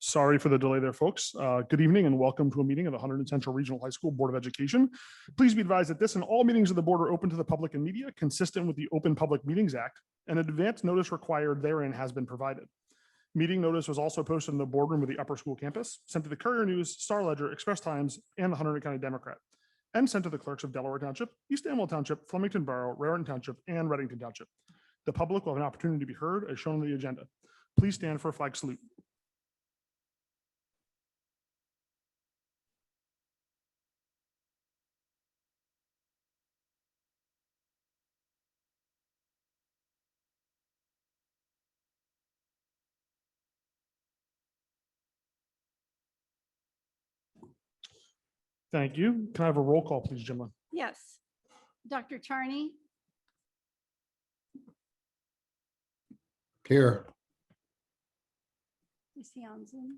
Sorry for the delay there, folks. Good evening and welcome to a meeting of the Hunterdon Central Regional High School Board of Education. Please be advised that this and all meetings of the board are open to the public and media, consistent with the Open Public Meetings Act, and an advance notice required therein has been provided. Meeting notice was also posted in the boardroom of the Upper School campus, sent to the Courier News, Star Ledger, Express Times, and the Hunterdon County Democrat, and sent to the clerks of Delaware Township, East Amwell Township, Flemington Borough, Raritan Township, and Reddington Township. The public will have an opportunity to be heard as shown on the agenda. Please stand for a flag salute. Thank you. Can I have a roll call, please, Jimla? Yes. Dr. Charney? Here. Is he on Zoom?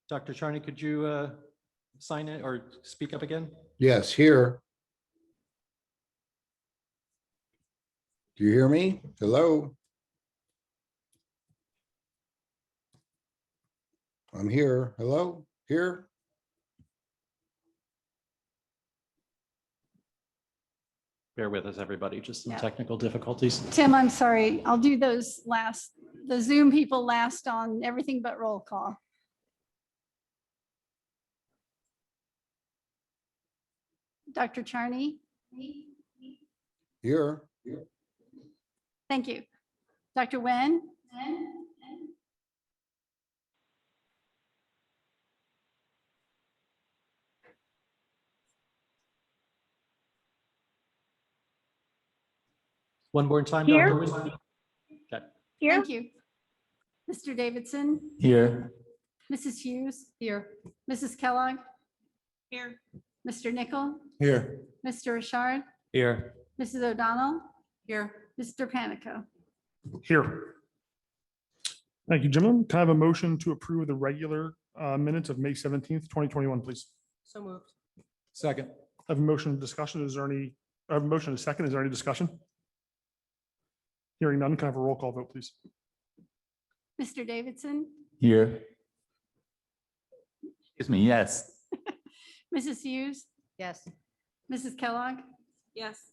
Dr. Charney, could you sign it or speak up again? Yes, here. Do you hear me? Hello? I'm here. Hello? Here? Bear with us, everybody, just some Yeah. technical difficulties. Tim, I'm sorry. I'll do those last, the Zoom people last on everything but roll call. Dr. Charney? Here? Thank you. Dr. Wen? One more time, Here. Dr. Wen. Okay. Here. Thank you. Mr. Davidson? Here. Mrs. Hughes? Here. Mrs. Kellogg? Here. Mr. Nickel? Here. Mr. Richard? Here. Mrs. O'Donnell? Here. Mr. Panico? Here. Thank you, Jimla. Can I have a motion to approve the regular minutes of May 17th, 2021, please? So moved. Second. I have a motion of discussion. Is there any, I have a motion and a second. Is there any discussion? Hearing none, can I have a roll call vote, please? Mr. Davidson? Here. Excuse me, yes. Mrs. Hughes? Yes. Mrs. Kellogg? Yes.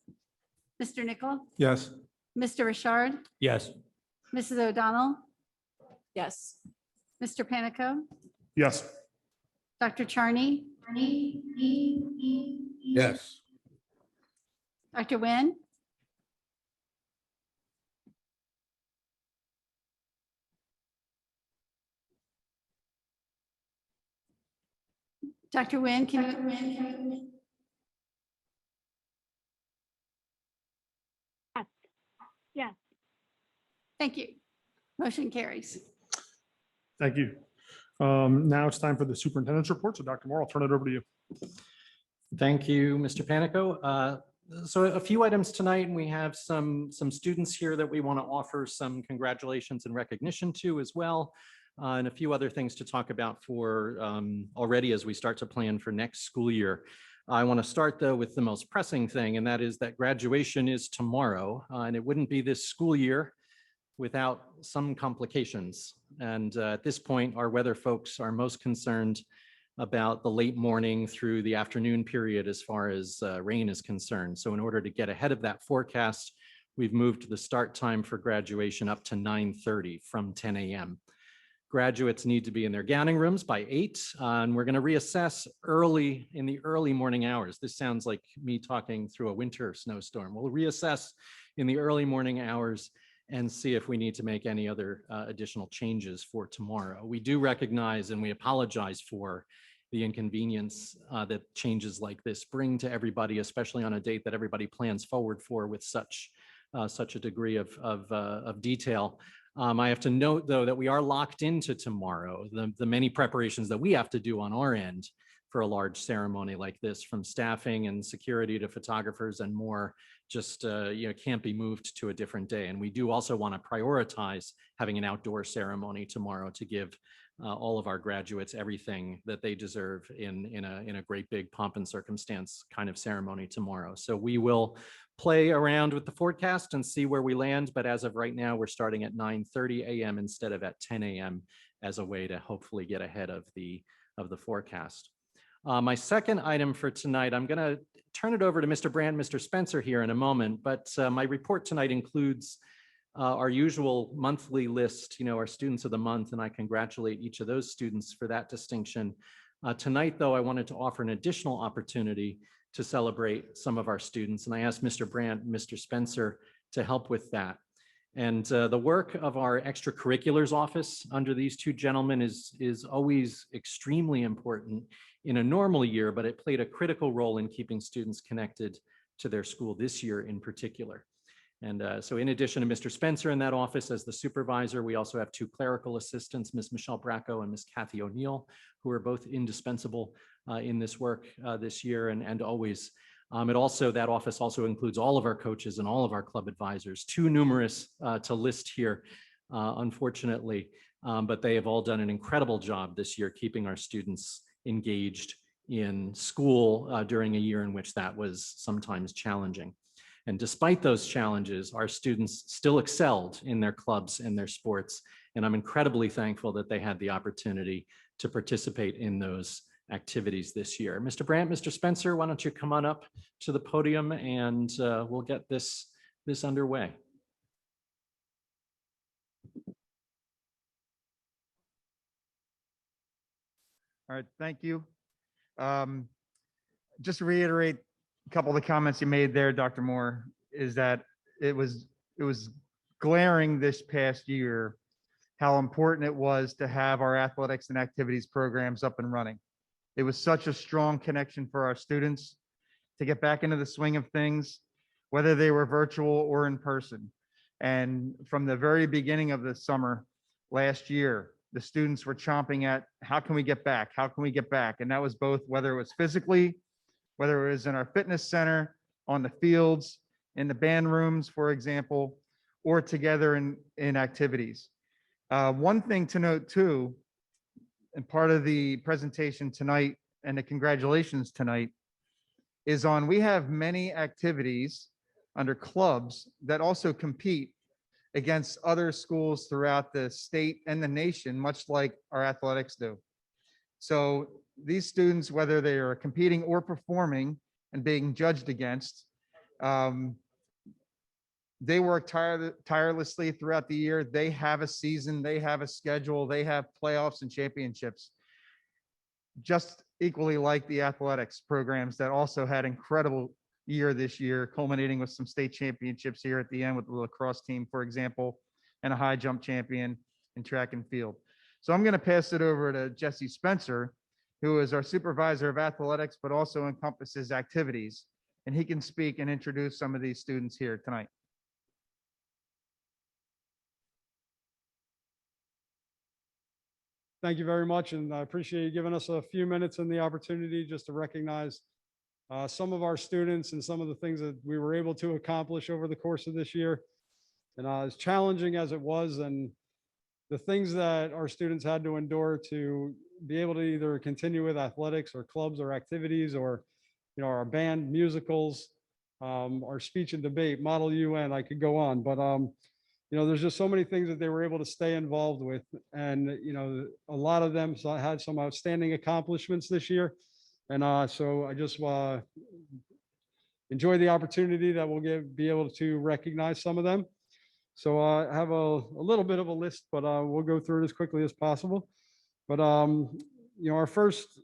Mr. Nickel? Yes. Mr. Richard? Yes. Mrs. O'Donnell? Yes. Mr. Panico? Yes. Dr. Charney? Yes. Dr. Wen? Dr. Wen, can you? Yes. Yes. Thank you. Motion carries. Thank you. Now it's time for the superintendent's report. So Dr. Moore, I'll turn it over to you. Thank you, Mr. Panico. So a few items tonight, and we have some students here that we want to offer some congratulations and recognition to as well. And a few other things to talk about for already as we start to plan for next school year. I want to start though with the most pressing thing, and that is that graduation is tomorrow, and it wouldn't be this school year without some complications. And at this point, our weather folks are most concerned about the late morning through the afternoon period as far as rain is concerned. So in order to get ahead of that forecast, we've moved the start time for graduation up to 9:30 from 10 a.m. Graduates need to be in their gowning rooms by 8, and we're going to reassess early in the early morning hours. This sounds like me talking through a winter snowstorm. We'll reassess in the early morning hours and see if we need to make any other additional changes for tomorrow. We do recognize and we apologize for the inconvenience that changes like this bring to everybody, especially on a date that everybody plans forward for with such a degree of detail. I have to note, though, that we are locked into tomorrow. The many preparations that we have to do on our end for a large ceremony like this, from staffing and security to photographers and more, just can't be moved to a different day. And we do also want to prioritize having an outdoor ceremony tomorrow to give all of our graduates everything that they deserve in a great big pomp and circumstance kind of ceremony tomorrow. So we will play around with the forecast and see where we land. But as of right now, we're starting at 9:30 a.m. instead of at 10 a.m. as a way to hopefully get ahead of the forecast. My second item for tonight, I'm going to turn it over to Mr. Brandt, Mr. Spencer here in a moment, but my report tonight includes our usual monthly list, our students of the month, and I congratulate each of those students for that distinction. Tonight, though, I wanted to offer an additional opportunity to celebrate some of our students, and I asked Mr. Brandt and Mr. Spencer to help with that. And the work of our extracurriculars office under these two gentlemen is always extremely important in a normal year, but it played a critical role in keeping students connected to their school this year in particular. And so in addition to Mr. Spencer in that office as the supervisor, we also have two clerical assistants, Ms. Michelle Bracco and Ms. Kathy O'Neill, who are both indispensable in this work this year and always. That office also includes all of our coaches and all of our club advisors, too numerous to list here, unfortunately, but they have all done an incredible job this year keeping our students engaged in school during a year in which that was sometimes challenging. And despite those challenges, our students still excelled in their clubs and their sports, and I'm incredibly thankful that they had the opportunity to participate in those activities this year. Mr. Brandt, Mr. Spencer, why don't you come on up to the podium and we'll get this underway. All right, thank you. Just to reiterate a couple of the comments you made there, Dr. Moore, is that it was glaring this past year how important it was to have our athletics and activities programs up and running. It was such a strong connection for our students to get back into the swing of things, whether they were virtual or in person. And from the very beginning of the summer last year, the students were chomping at, how can we get back? How can we get back? And that was both, whether it was physically, whether it was in our fitness center, on the fields, in the band rooms, for example, or together in activities. One thing to note too, and part of the presentation tonight and the congratulations tonight is on, we have many activities under clubs that also compete against other schools throughout the state and the nation, much like our athletics do. So these students, whether they are competing or performing and being judged against, they work tirelessly throughout the year. They have a season, they have a schedule, they have playoffs and championships, just equally like the athletics programs that also had incredible year this year, culminating with some state championships here at the end with the lacrosse team, for example, and a high jump champion in track and field. So I'm going to pass it over to Jesse Spencer, who is our supervisor of athletics, but also encompasses activities, and he can speak and introduce some of these students here tonight. Thank you very much, and I appreciate you giving us a few minutes and the opportunity just to recognize some of our students and some of the things that we were able to accomplish over the course of this year. And as challenging as it was, and the things that our students had to endure to be able to either continue with athletics or clubs or activities, or our band, musicals, our speech and debate, Model UN, I could go on, but there's just so many things that they were able to stay involved with. And, a lot of them had some outstanding accomplishments this year. And so I just enjoy the opportunity that we'll be able to recognize some of them. So I have a little bit of a list, but we'll go through it as quickly as possible. But, our first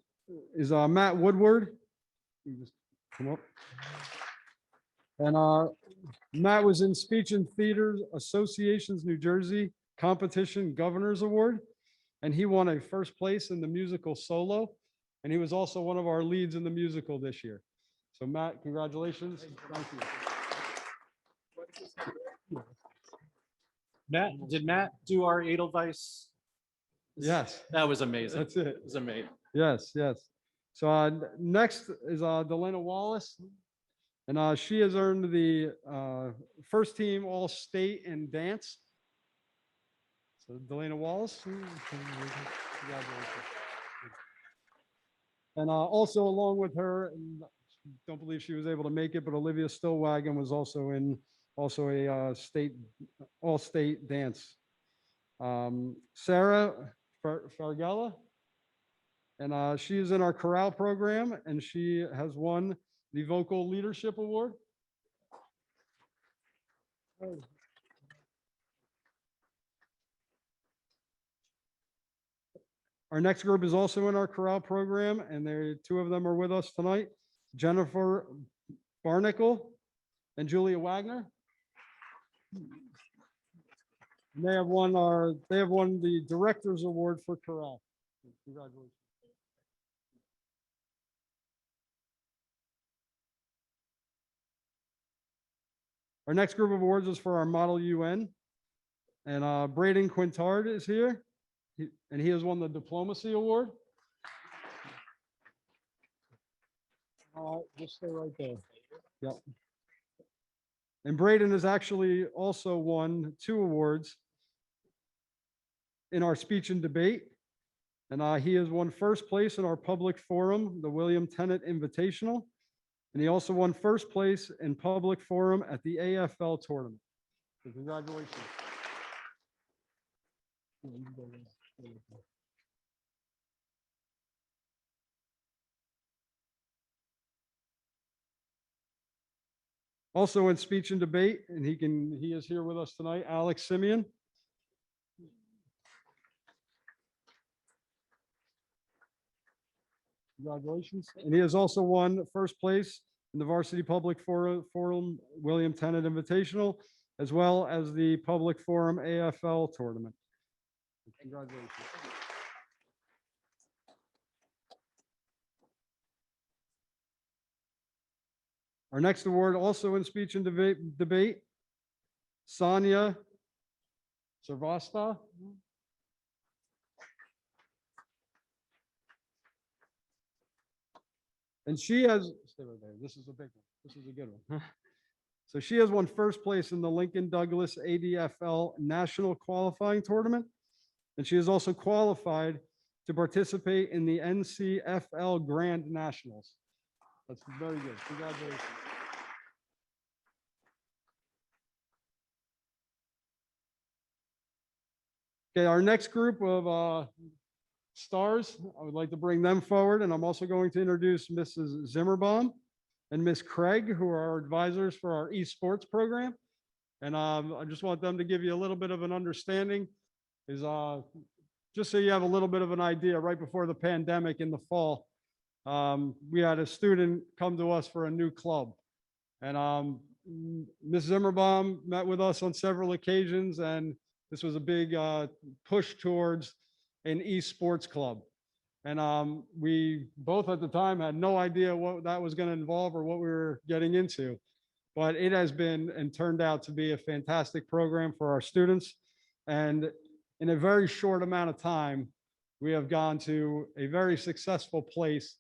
is Matt Woodward. Just come up. And Matt was in Speech and Theater Association's New Jersey Competition Governor's Award, and he won a first place in the musical Solo, and he was also one of our leads in the musical this year. So Matt, congratulations. Thank you. Matt, did Matt do our Edelweiss? Yes. That was amazing. That's it. It was amazing. Yes, yes. So next is Delana Wallace. And she has earned the first team All-State in dance. So Delana Wallace. And also along with her, don't believe she was able to make it, but Olivia Stillwagon was also a all-state dance. Sarah Fargella, and she is in our chorale program, and she has won the Vocal Leadership Award. Our next group is also in our chorale program, and two of them are with us tonight. Jennifer Barnicle and Julia Wagner. And they have won the Director's Award for chorale. Congratulations. Our next group of awards is for our Model UN. And Braden Quintard is here. And he has won the Diplomacy Award. Just stay right there. Yep. And Braden has actually also won 2 awards in our speech and debate. And he has won first place in our public forum, the William Tennant Invitational. And he also won first place in public forum at the AFL tournament. So congratulations. Also in speech and debate, and he is here with us tonight, Alex Simeon. Congratulations. And he has also won first place in the Varsity Public Forum William Tennant Invitational, as well as the Public Forum AFL tournament. Congratulations. Our next award, also in speech and debate, Sonia Servasta. And she has, stay right there. This is a big one. This is a good one. So she has won first place in the Lincoln Douglas ADFL National Qualifying Tournament. And she is also qualified to participate in the NCFL Grand Nationals. That's very good. Congratulations. Okay, our next group of stars, I would like to bring them forward, and I'm also going to introduce Mrs. Zimmerbaum and Miss Craig, who are our advisors for our esports program. And I just want them to give you a little bit of an understanding. Is just so you have a little bit of an idea, right before the pandemic in the fall, we had a student come to us for a new club. And Ms. Zimmerbaum met with us on several occasions, and this was a big push towards an esports club. And we both at the time had no idea what that was going to involve or what we were getting into. But it has been and turned out to be a fantastic program for our students. And in a very short amount of time, we have gone to a very successful place.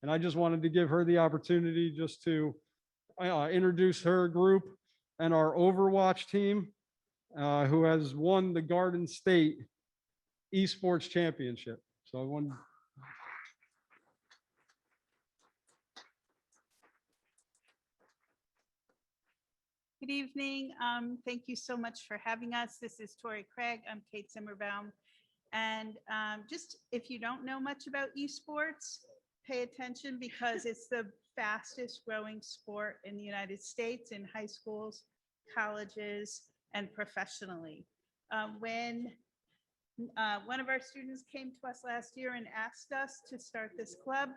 And I just wanted to give her the opportunity just to introduce her group and our Overwatch team, who has won the Garden State Esports Championship. So I want. Good evening. Thank you so much for having us. This is Tori Craig. I'm Kate Zimmerbaum. And just if you don't know much about esports, pay attention because it's the fastest growing sport in the United States in high schools, colleges, and professionally. When one of our students came to us last year and asked us to start this club,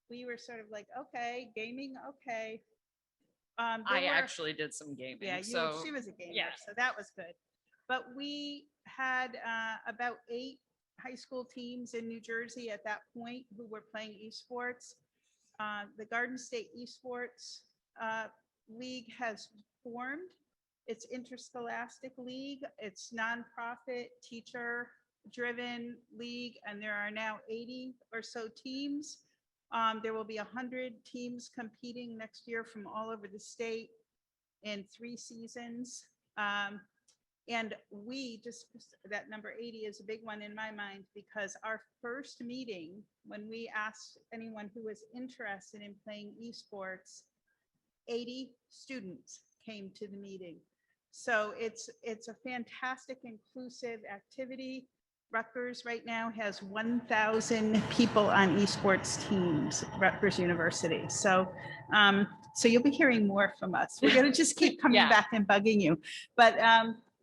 we were sort of like, okay, gaming, okay. I actually did some gaming. Yeah, so she was a gamer, yeah. so that was good. But we had about 8 high school teams in New Jersey at that point who were playing esports. The Garden State Esports League has formed. It's interscholastic league. It's nonprofit, teacher-driven league, and there are now 80 or so teams. There will be 100 teams competing next year from all over the state in 3 seasons. And we just, that number 80 is a big one in my mind, because our first meeting, when we asked anyone who was interested in playing esports, 80 students came to the meeting. So it's a fantastic inclusive activity. Rutgers right now has 1,000 people on esports teams, Rutgers University. So, so you'll be hearing more from us. We're gonna just keep coming Yeah. back and bugging you. But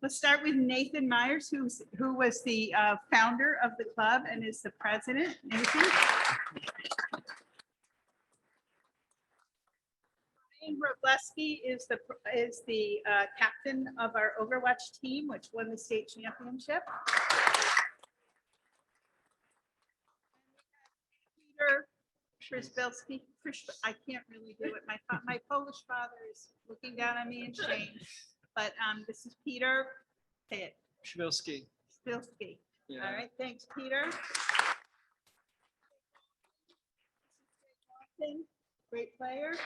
let's start with Nathan Myers, who was the founder of the club and is the president. Nathan. Brian Robleski is the captain of our Overwatch team, which won the state championship. Peter Przybylski. I can't really do it. My Polish father is looking down on me in shame. But this is Peter. Say it. Przybylski. Przybylski. Yeah. All right, thanks, Peter. Great player. This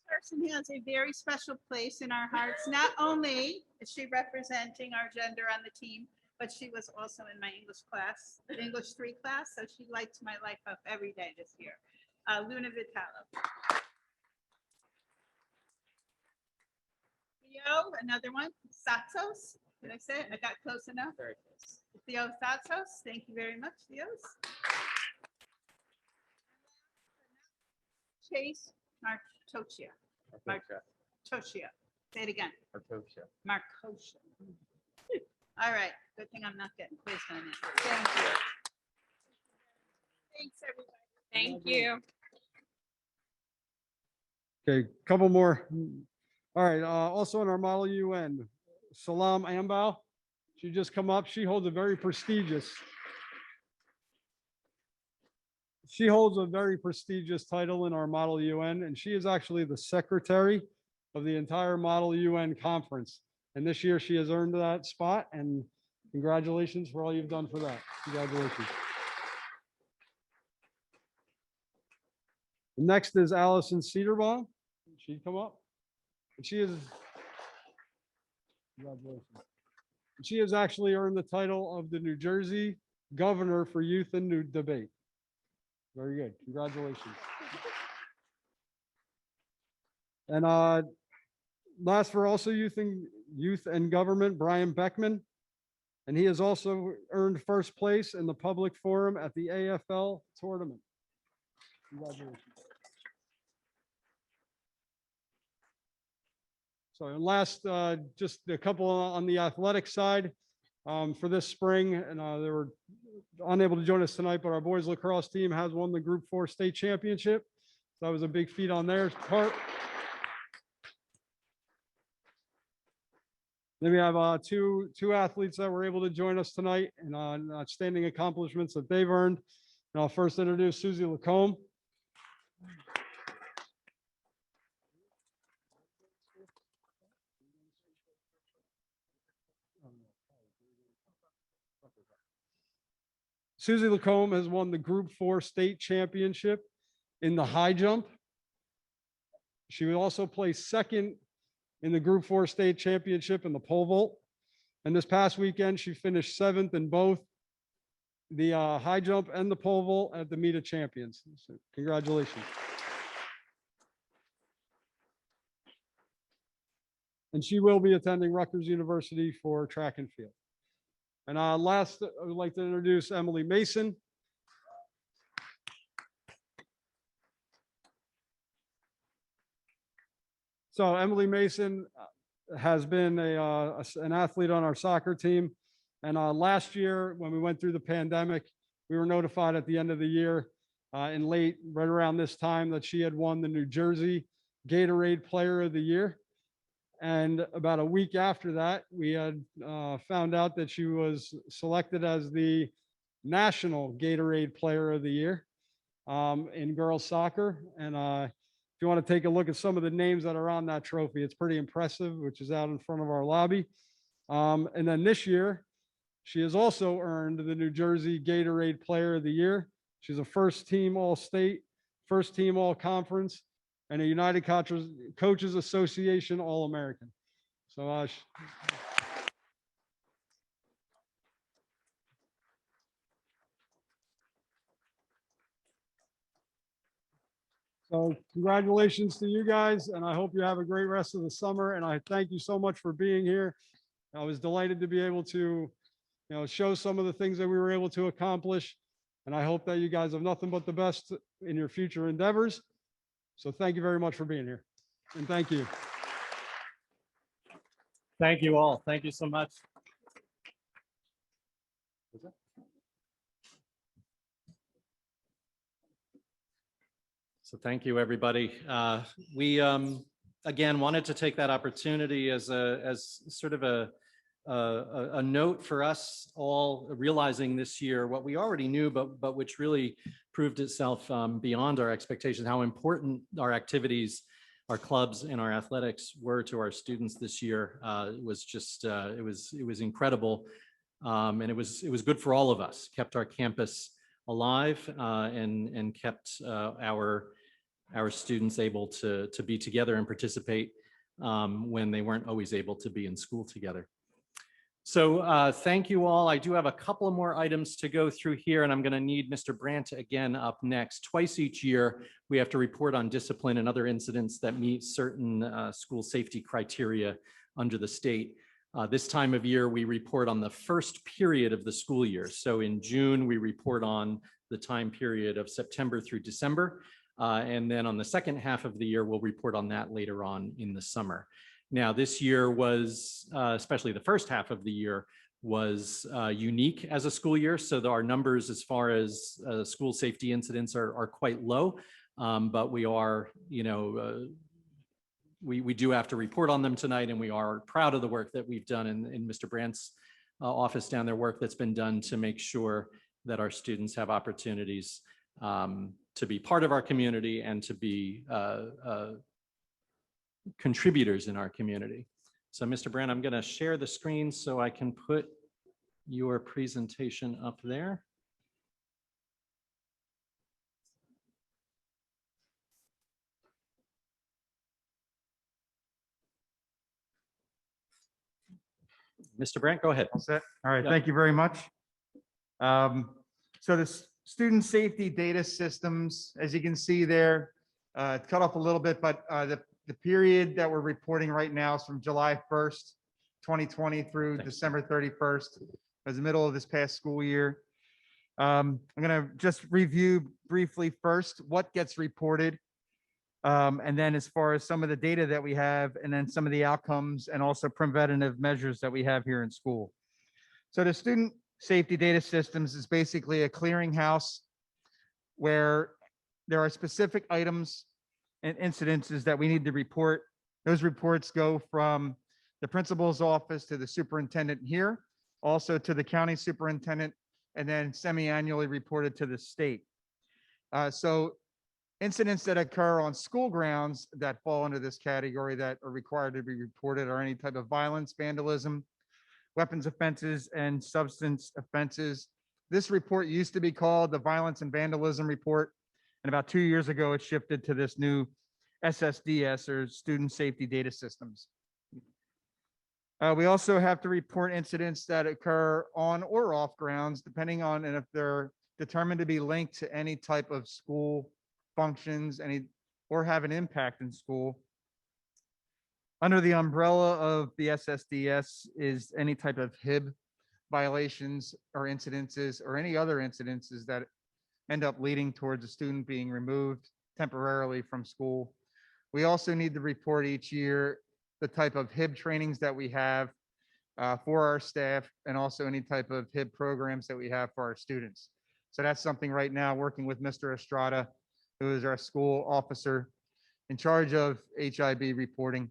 person has a very special place in our hearts. Not only is she representing our gender on the team, but she was also in my English class, English 3 class. So she lights my life up every day this year. Luna Vitalo. Theo, another one. Satsos. Did I say it? I got close enough. Very close. Theo Satsos. Thank you very much, Theos. Chase Martocia. Martocia. Say it again. Marcosia. All right. Good thing I'm not getting quizzed on it. Thank you. Thanks, everybody. Thank you. Okay, couple more. All right, also in our Model UN, Salam Ambal. She just come up. She holds a very prestigious title in our Model UN, and she is actually the secretary of the entire Model UN conference. And this year she has earned that spot, and congratulations for all you've done for that. Congratulations. Next is Allison Cedarbaum. She'd come up. And she is, congratulations. She has actually earned the title of the New Jersey Governor for Youth and New Debate. Very good. Congratulations. And last for also youth and government, Brian Beckman. And he has also earned first place in the public forum at the AFL tournament. Congratulations. So and last, just a couple on the athletic side for this spring, and they were unable to join us tonight, but our boys lacrosse team has won the Group 4 state championship. So that was a big feat on their part. Then we have two athletes that were able to join us tonight and outstanding accomplishments that they've earned. And I'll first introduce Susie Lacombe. Susie Lacombe has won the Group 4 state championship in the high jump. She would also place second in the Group 4 state championship in the pole vault. And this past weekend, she finished 7th in both the high jump and the pole vault at the Meet of Champions. So congratulations. And she will be attending Rutgers University for track and field. And last, I would like to introduce Emily Mason. So Emily Mason has been an athlete on our soccer team. And last year, when we went through the pandemic, we were notified at the end of the year right around this time, that she had won the New Jersey Gatorade Player of the Year. And about a week after that, we had found out that she was selected as the National Gatorade Player of the Year in girls soccer. And if you want to take a look at some of the names that are on that trophy, it's pretty impressive, which is out in front of our lobby. And then this year, she has also earned the New Jersey Gatorade Player of the Year. She's a first team All-State, first team All-Conference, and a United Coaches Association All-American. So so congratulations to you guys, and I hope you have a great rest of the summer. And I thank you so much for being here. I was delighted to be able to, show some of the things that we were able to accomplish. And I hope that you guys have nothing but the best in your future endeavors. So thank you very much for being here. And thank you. Thank you all. Thank you so much. So thank you, everybody. We again wanted to take that opportunity as sort of a note for us all, realizing this year what we already knew, but which really proved itself beyond our expectations, how important our activities, our clubs, and our athletics were to our students this year. It was just it was incredible, and it was good for all of us. Kept our campus alive and kept our students able to be together and participate when they weren't always able to be in school together. So thank you all. I do have a couple more items to go through here, and I'm going to need Mr. Brandt again up next. Twice each year, we have to report on discipline and other incidents that meet certain school safety criteria under the state. This time of year, we report on the first period of the school year. So in June, we report on the time period of September through December. And then on the second half of the year, we'll report on that later on in the summer. Now, this year was, especially the first half of the year, was unique as a school year. So our numbers as far as school safety incidents are quite low, but we are, we do have to report on them tonight, and we are proud of the work that we've done in Mr. Brandt's office down there, work that's been done to make sure that our students have opportunities to be part of our community and to be contributors in our community. So Mr. Brandt, I'm going to share the screen so I can put your presentation up there. Mr. Brandt, go ahead. All set. All right, Yeah. thank you very much. So the student safety data systems, as you can see there, it's cut off a little bit, but the period that we're reporting right now is from July 1st, 2020 through Thanks. December 31st, as the middle of this past school year. I'm going to just review briefly first what gets reported, and then as far as some of the data that we have, and then some of the outcomes and also preventative measures that we have here in school. So the student safety data systems is basically a clearinghouse where there are specific items and incidences that we need to report. Those reports go from the principal's office to the superintendent here, also to the county superintendent, and then semi-annually reported to the state. So incidents that occur on school grounds that fall under this category that are required to be reported are any type of violence, vandalism, weapons offenses, and substance offenses. This report used to be called the Violence and Vandalism Report. And about 2 years ago, it shifted to this new SSDS, or Student Safety Data Systems. We also have to report incidents that occur on or off grounds, depending on and if they're determined to be linked to any type of school functions, or have an impact in school. Under the umbrella of the SSDS is any type of HIB violations or incidences, or any other incidences that end up leading towards a student being removed temporarily from school. We also need to report each year the type of HIB trainings that we have for our staff, and also any type of HIB programs that we have for our students. So that's something right now, working with Mr. Estrada, who is our school officer in charge of HIB reporting.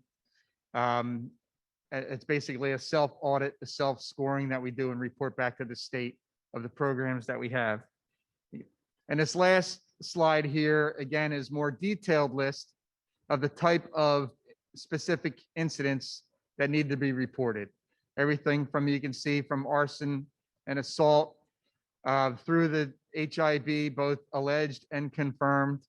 It's basically a self-audit, a self-scoring that we do and report back to the state of the programs that we have. And this last slide here, again, is more detailed list of the type of specific incidents that need to be reported. Everything from, you can see, from arson and assault through the HIB, both alleged and confirmed,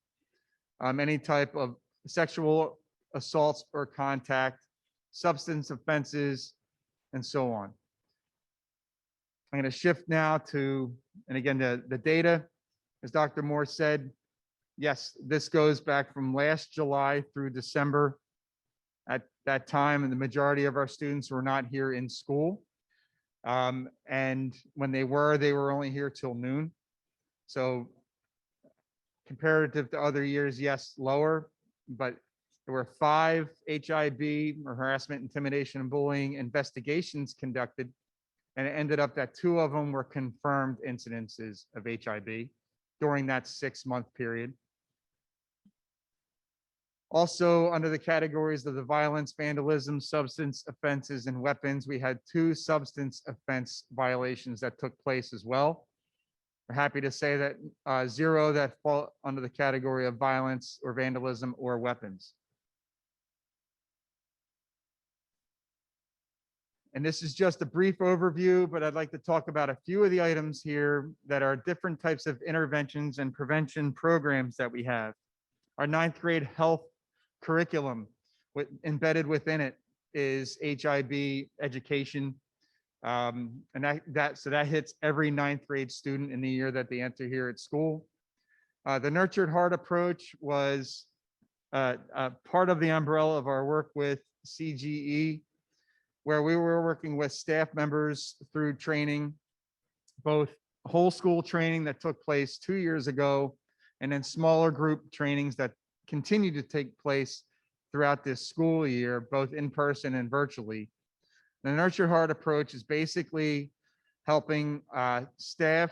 any type of sexual assaults or contact, substance offenses, and so on. I'm going to shift now to, and again, the data, as Dr. Moore said, yes, this goes back from last July through December. At that time, and the majority of our students were not here in school. And when they were only here till noon. So comparative to other years, yes, lower, but there were 5 HIB or harassment, intimidation, and bullying investigations conducted. And it ended up that 2 of them were confirmed incidences of HIB during that 6-month period. Also, under the categories of the violence, vandalism, substance offenses, and weapons, we had 2 substance offense violations that took place as well. We're happy to say that 0 that fall under the category of violence or vandalism or weapons. And this is just a brief overview, but I'd like to talk about a few of the items here that are different types of interventions and prevention programs that we have. Our 9th grade health curriculum embedded within it is HIB education. And that hits every 9th grade student in the year that they enter here at school. The Nurtured Heart approach was part of the umbrella of our work with CGE, where we were working with staff members through training, both whole school training that took place 2 years ago, and then smaller group trainings that continue to take place throughout this school year, both in person and virtually. The Nurtured Heart approach is basically helping staff,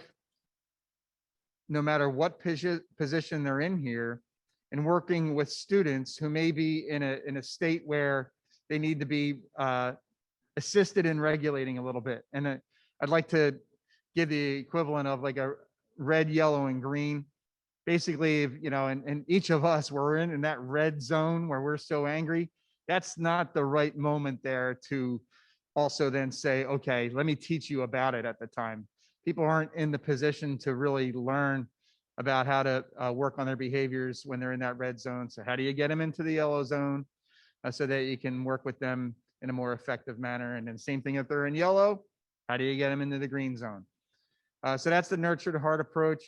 no matter what position they're in here, and working with students who may be in a state where they need to be assisted in regulating a little bit. And I'd like to give the equivalent of like a red, yellow, and green. Basically, and each of us, we're in that red zone where we're so angry. That's not the right moment there to also then say, okay, let me teach you about it at the time. People aren't in the position to really learn about how to work on their behaviors when they're in that red zone. So how do you get them into the yellow zone so that you can work with them in a more effective manner? And then same thing if they're in yellow, how do you get them into the green zone? So that's the Nurtured Heart approach.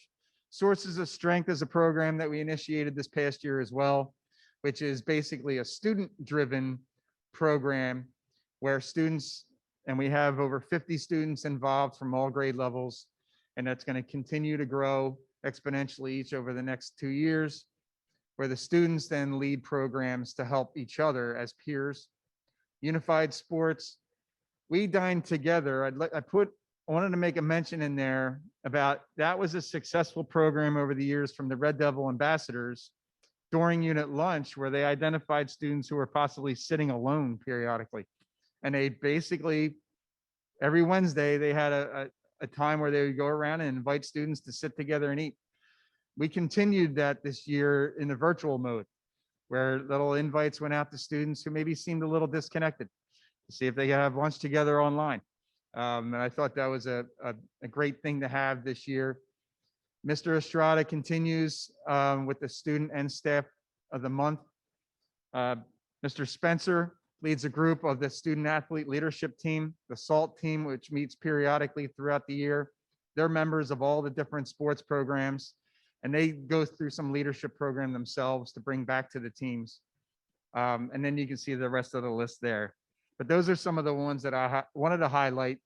Sources of Strength is a program that we initiated this past year as well, which is basically a student-driven program where students, and we have over 50 students involved from all grade levels, and that's going to continue to grow exponentially each over the next 2 years, where the students then lead programs to help each other as peers. Unified Sports, we dined together. I wanted to make a mention in there about that was a successful program over the years from the Red Devil Ambassadors during unit lunch, where they identified students who were possibly sitting alone periodically. And they basically, every Wednesday, they had a time where they would go around and invite students to sit together and eat. We continued that this year in the virtual mode, where little invites went out to students who maybe seemed a little disconnected to see if they could have lunch together online. And I thought that was a great thing to have this year. Mr. Estrada continues with the Student and Staff of the Month. Mr. Spencer leads a group of the Student Athlete Leadership Team, the SALT team, which meets periodically throughout the year. They're members of all the different sports programs, and they go through some leadership program themselves to bring back to the teams. And then you can see the rest of the list there. But those are some of the ones that I wanted to highlight,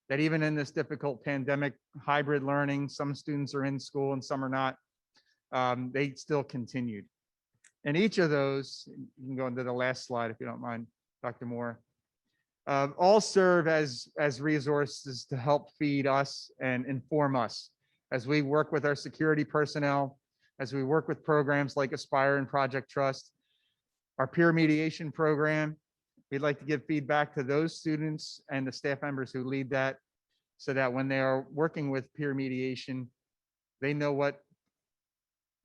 that even in this difficult pandemic, hybrid learning, some students are in school and some are not, they still continued. And each of those, you can go into the last slide if you don't mind, Dr. Moore, all serve as resources to help feed us and inform us as we work with our security personnel, as we work with programs like Aspire and Project Trust, our peer mediation program. We'd like to give feedback to those students and the staff members who lead that, so that when they are working with peer mediation, they know what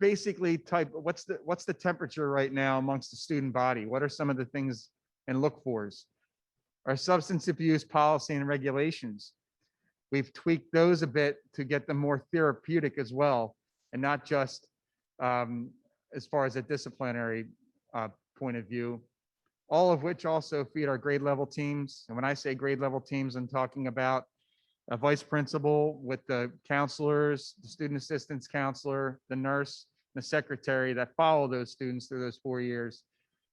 basically what's the temperature right now amongst the student body? What are some of the things and look fors? Our substance abuse policy and regulations, we've tweaked those a bit to get them more therapeutic as well, and not just as far as a disciplinary point of view, all of which also feed our grade level teams. And when I say grade level teams, I'm talking about a vice principal with the counselors, the student assistance counselor, the nurse, the secretary that follow those students through those 4 years.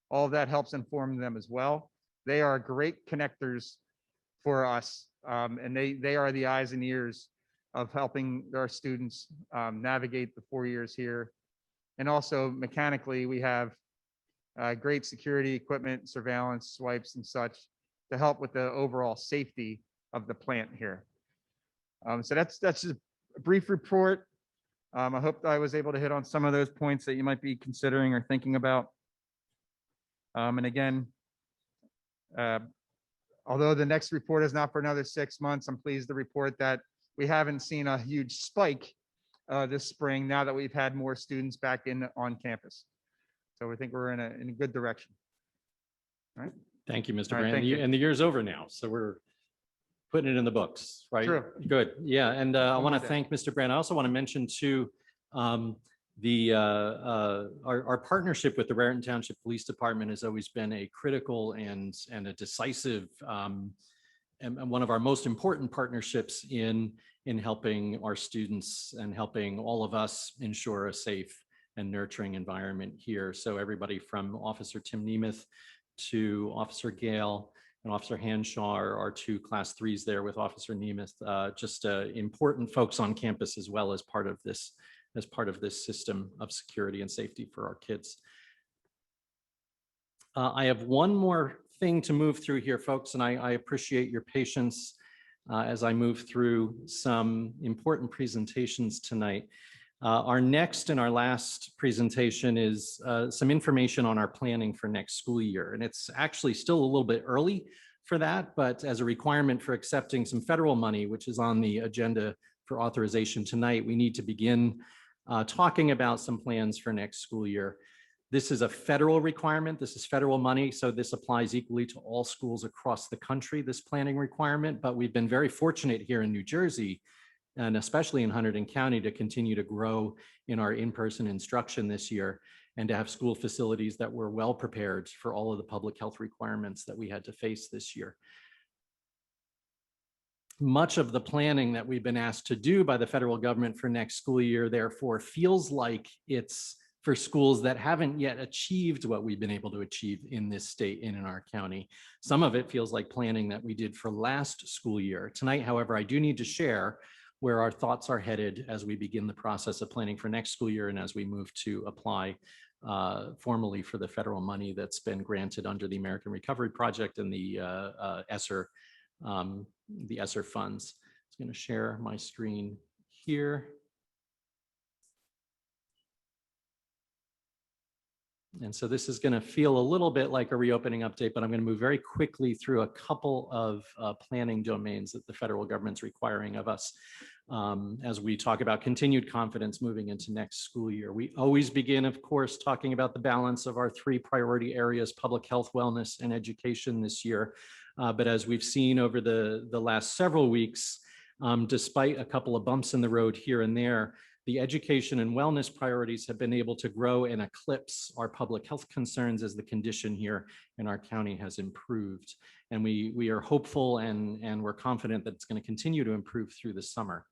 All of that helps inform them as well. They are great connectors for us, and they are the eyes and ears of helping our students navigate the 4 years here. And also mechanically, we have great security equipment, surveillance, swipes and such to help with the overall safety of the plant here. So that's just a brief report. I hope I was able to hit on some of those points that you might be considering or thinking about. And again, although the next report is not for another 6 months, I'm pleased to report that we haven't seen a huge spike this spring now that we've had more students back on campus. So we think we're in a good direction. All right. Thank you, Mr. All right, Brand. thank you. And the year's over now, so we're putting it in the books, right? True. Good. Yeah. And I want to Almost there. thank Mr. Brand. I also want to mention too, our partnership with the Raritan Township Police Department has always been a critical and a decisive and one of our most important partnerships in helping our students and helping all of us ensure a safe and nurturing environment here. So everybody from Officer Tim Nemeth to Officer Gale and Officer Hanshaw are two class 3s there with Officer Nemeth, just important folks on campus as well as part of this system of security and safety for our kids. I have one more thing to move through here, folks, and I appreciate your patience as I move through some important presentations tonight. Our next and our last presentation is some information on our planning for next school year. And it's actually still a little bit early for that, but as a requirement for accepting some federal money, which is on the agenda for authorization tonight, we need to begin talking about some plans for next school year. This is a federal requirement. This is federal money, so this applies equally to all schools across the country, this planning requirement. But we've been very fortunate here in New Jersey, and especially in Hunterdon County, to continue to grow in our in-person instruction this year and to have school facilities that were well prepared for all of the public health requirements that we had to face this year. Much of the planning that we've been asked to do by the federal government for next school year, therefore, feels like it's for schools that haven't yet achieved what we've been able to achieve in this state and in our county. Some of it feels like planning that we did for last school year. Tonight, however, I do need to share where our thoughts are headed as we begin the process of planning for next school year and as we move to apply formally for the federal money that's been granted under the American Recovery Project and the ESSER funds. I'm going to share my screen here. And so this is going to feel a little bit like a reopening update, but I'm going to move very quickly through a couple of planning domains that the federal government's requiring of us as we talk about continued confidence moving into next school year. We always begin, of course, talking about the balance of our 3 priority areas: public health, wellness, and education this year. But as we've seen over the last several weeks, despite a couple of bumps in the road here and there, the education and wellness priorities have been able to grow and eclipse our public health concerns as the condition here in our county has improved. And we are hopeful and we're confident that it's going to continue to improve through the summer.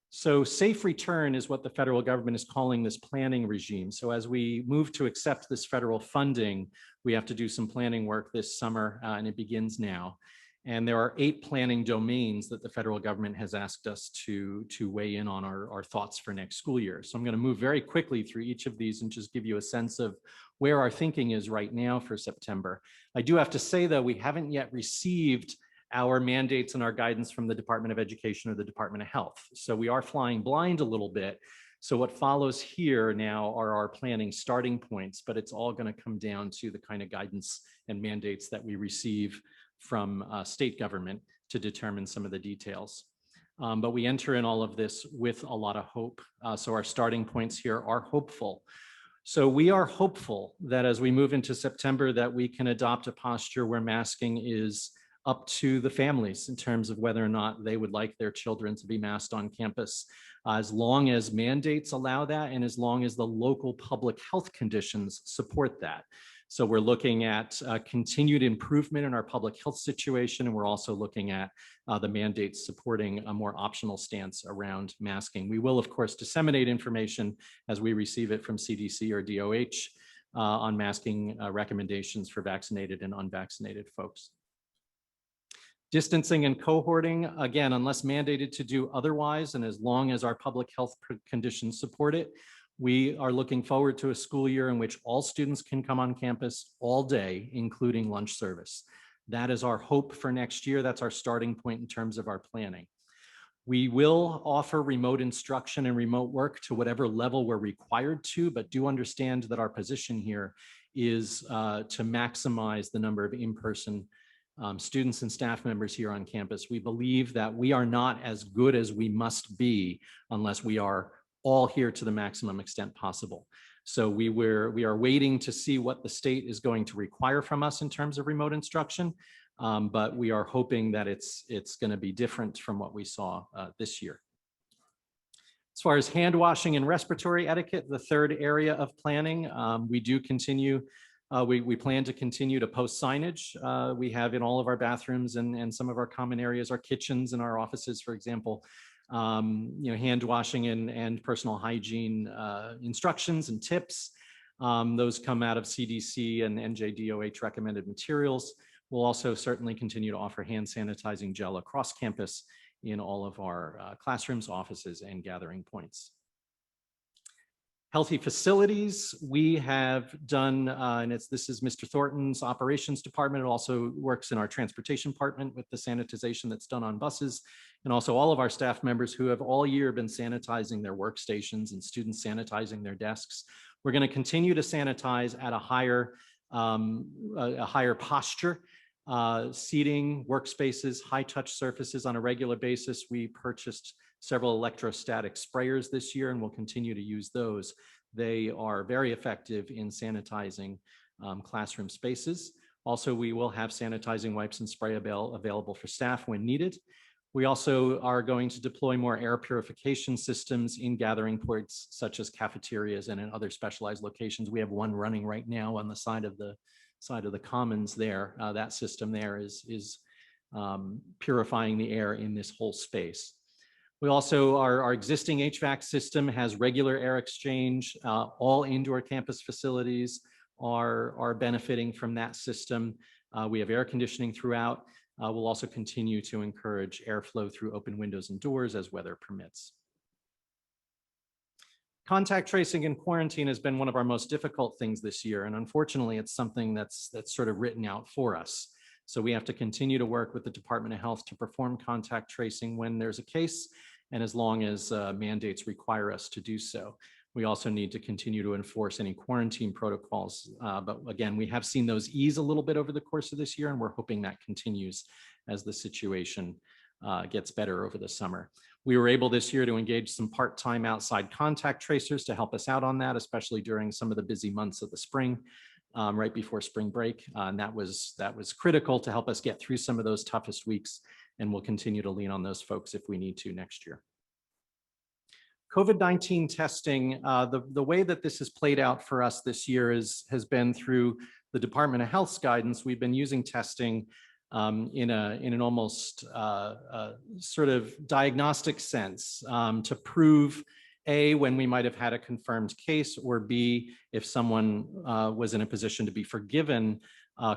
So safe return is what the federal government is calling this planning regime. So as we move to accept this federal funding, we have to do some planning work this summer, and it begins now. And there are 8 planning domains that the federal government has asked us to weigh in on our thoughts for next school year. So I'm going to move very quickly through each of these and just give you a sense of where our thinking is right now for September. I do have to say, though, we haven't yet received our mandates and our guidance from the Department of Education or the Department of Health. So we are flying blind a little bit. So what follows here now are our planning starting points, but it's all going to come down to the kind of guidance and mandates that we receive from state government to determine some of the details. But we enter in all of this with a lot of hope. So our starting points here are hopeful. So we are hopeful that as we move into September, that we can adopt a posture where masking is up to the families in terms of whether or not they would like their children to be masked on campus. As long as mandates allow that and as long as the local public health conditions support that. So we're looking at continued improvement in our public health situation, and we're also looking at the mandates supporting a more optional stance around masking. We will, of course, disseminate information as we receive it from CDC or DOH on masking recommendations for vaccinated and unvaccinated folks. Distancing and cohorting, again, unless mandated to do otherwise, and as long as our public health conditions support it, we are looking forward to a school year in which all students can come on campus all day, including lunch service. That is our hope for next year. That's our starting point in terms of our planning. We will offer remote instruction and remote work to whatever level we're required to, but do understand that our position here is to maximize the number of in-person students and staff members here on campus. We believe that we are not as good as we must be unless we are all here to the maximum extent possible. So we are waiting to see what the state is going to require from us in terms of remote instruction, but we are hoping that it's going to be different from what we saw this year. As far as hand washing and respiratory etiquette, the third area of planning, we do continue. We plan to continue to post signage. We have in all of our bathrooms and some of our common areas, our kitchens and our offices, for example, hand washing and personal hygiene instructions and tips. Those come out of CDC and NJDOH recommended materials. We'll also certainly continue to offer hand sanitizing gel across campus in all of our classrooms, offices, and gathering points. Healthy facilities, we have done, and this is Mr. Thornton's operations department. It also works in our transportation department with the sanitization that's done on buses, and also all of our staff members who have all year been sanitizing their workstations and students sanitizing their desks. We're going to continue to sanitize at a higher posture, seating, workspaces, high touch surfaces on a regular basis. We purchased several electrostatic sprayers this year, and we'll continue to use those. They are very effective in sanitizing classroom spaces. Also, we will have sanitizing wipes and spray available for staff when needed. We also are going to deploy more air purification systems in gathering points, such as cafeterias and in other specialized locations. We have one running right now on the side of the commons there. That system there is purifying the air in this whole space. We also, our existing HVAC system has regular air exchange. All indoor campus facilities are benefiting from that system. We have air conditioning throughout. We'll also continue to encourage airflow through open windows and doors as weather permits. Contact tracing and quarantine has been one of our most difficult things this year, and unfortunately, it's something that's sort of written out for us. So we have to continue to work with the Department of Health to perform contact tracing when there's a case, and as long as mandates require us to do so. We also need to continue to enforce any quarantine protocols. But again, we have seen those ease a little bit over the course of this year, and we're hoping that continues as the situation gets better over the summer. We were able this year to engage some part-time outside contact tracers to help us out on that, especially during some of the busy months of the spring. Right before spring break, and that was critical to help us get through some of those toughest weeks, and we'll continue to lean on those folks if we need to next year. COVID-19 testing, the way that this has played out for us this year has been through the Department of Health's guidance. We've been using testing in an almost sort of diagnostic sense to prove A, when we might have had a confirmed case, or B, if someone was in a position to be forgiven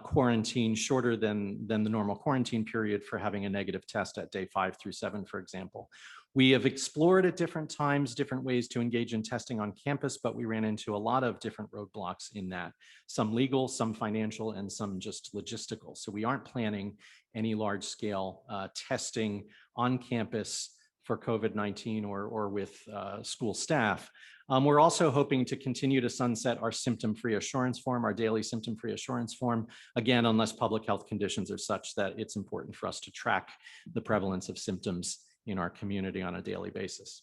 quarantine shorter than the normal quarantine period for having a negative test at day 5 through 7, for example. We have explored at different times different ways to engage in testing on campus, but we ran into a lot of different roadblocks in that, some legal, some financial, and some just logistical. So we aren't planning any large scale testing on campus for COVID-19 or with school staff. We're also hoping to continue to sunset our symptom-free assurance form, our daily symptom-free assurance form, again, unless public health conditions are such that it's important for us to track the prevalence of symptoms in our community on a daily basis.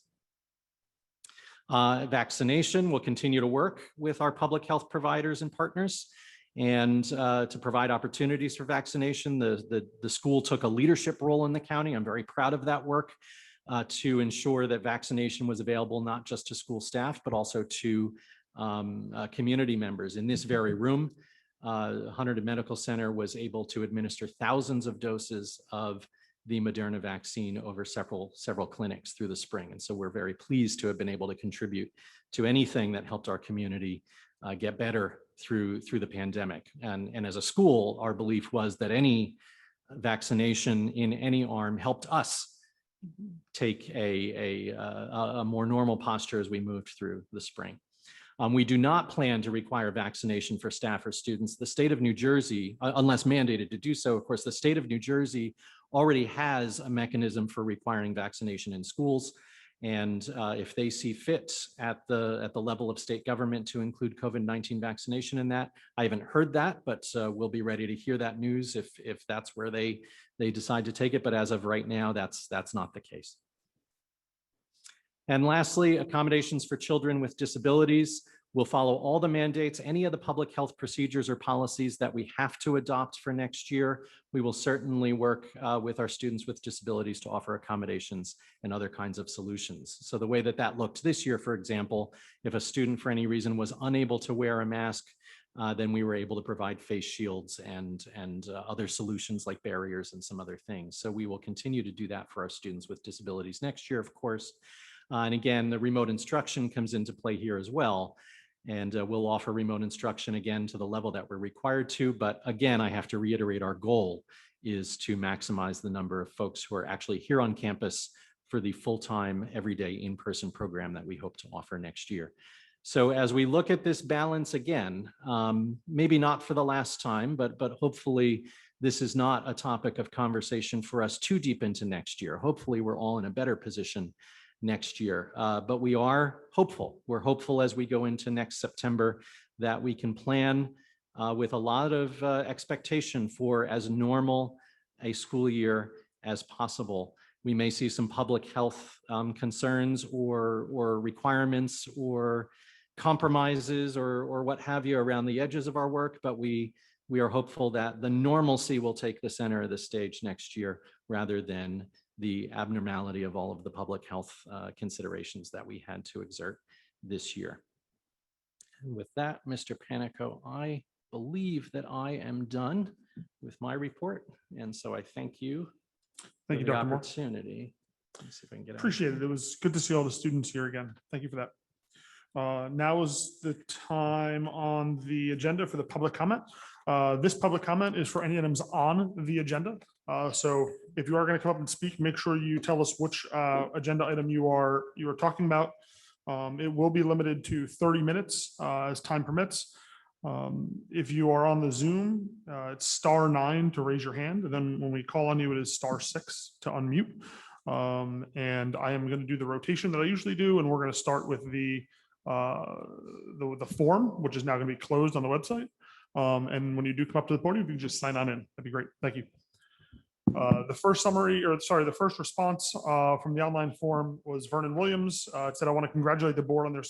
Vaccination will continue to work with our public health providers and partners. And to provide opportunities for vaccination, the school took a leadership role in the county. I'm very proud of that work to ensure that vaccination was available not just to school staff, but also to community members. In this very room, Hunterdon Medical Center was able to administer thousands of doses of the Moderna vaccine over several clinics through the spring. And so we're very pleased to have been able to contribute to anything that helped our community get better through the pandemic. And as a school, our belief was that any vaccination in any arm helped us take a more normal posture as we moved through the spring. We do not plan to require vaccination for staff or students. The state of New Jersey, unless mandated to do so, of course, the state of New Jersey already has a mechanism for requiring vaccination in schools. And if they see fit at the level of state government to include COVID-19 vaccination in that, I haven't heard that, but we'll be ready to hear that news if that's where they decide to take it. But as of right now, that's not the case. And lastly, accommodations for children with disabilities will follow all the mandates, any of the public health procedures or policies that we have to adopt for next year. We will certainly work with our students with disabilities to offer accommodations and other kinds of solutions. So the way that looked this year, for example, if a student for any reason was unable to wear a mask, then we were able to provide face shields and other solutions like barriers and some other things. So we will continue to do that for our students with disabilities next year, of course. And again, the remote instruction comes into play here as well. And we'll offer remote instruction again to the level that we're required to. But again, I have to reiterate, our goal is to maximize the number of folks who are actually here on campus for the full-time, everyday in-person program that we hope to offer next year. So as we look at this balance again, maybe not for the last time, but hopefully this is not a topic of conversation for us too deep into next year. Hopefully we're all in a better position next year, but we are hopeful. We're hopeful as we go into next September that we can plan with a lot of expectation for as normal a school year as possible. We may see some public health concerns or requirements or compromises or what have you around the edges of our work, but we are hopeful that the normalcy will take the center of the stage next year rather than the abnormality of all of the public health considerations that we had to exert this year. And with that, Mr. Panico, I believe that I am done with my report. And so I thank you Thank for you, the Dr. Moore. opportunity. Let's see if I can get out. Appreciate it. It was good to see all the students here again. Thank you for that. Now is the time on the agenda for the public comment. This public comment is for any items on the agenda. So if you are going to come up and speak, make sure you tell us which agenda item you are talking about. It will be limited to 30 minutes as time permits. If you are on the Zoom, it's *9 to raise your hand. And then when we call on you, it is *6 to unmute. And I am going to do the rotation that I usually do. And we're going to start with the form, which is now going to be closed on the website. And when you do come up to the podium, you can just sign on in. That'd be great. Thank you. The first response from the online form was Vernon Williams. It said, I want to congratulate the board on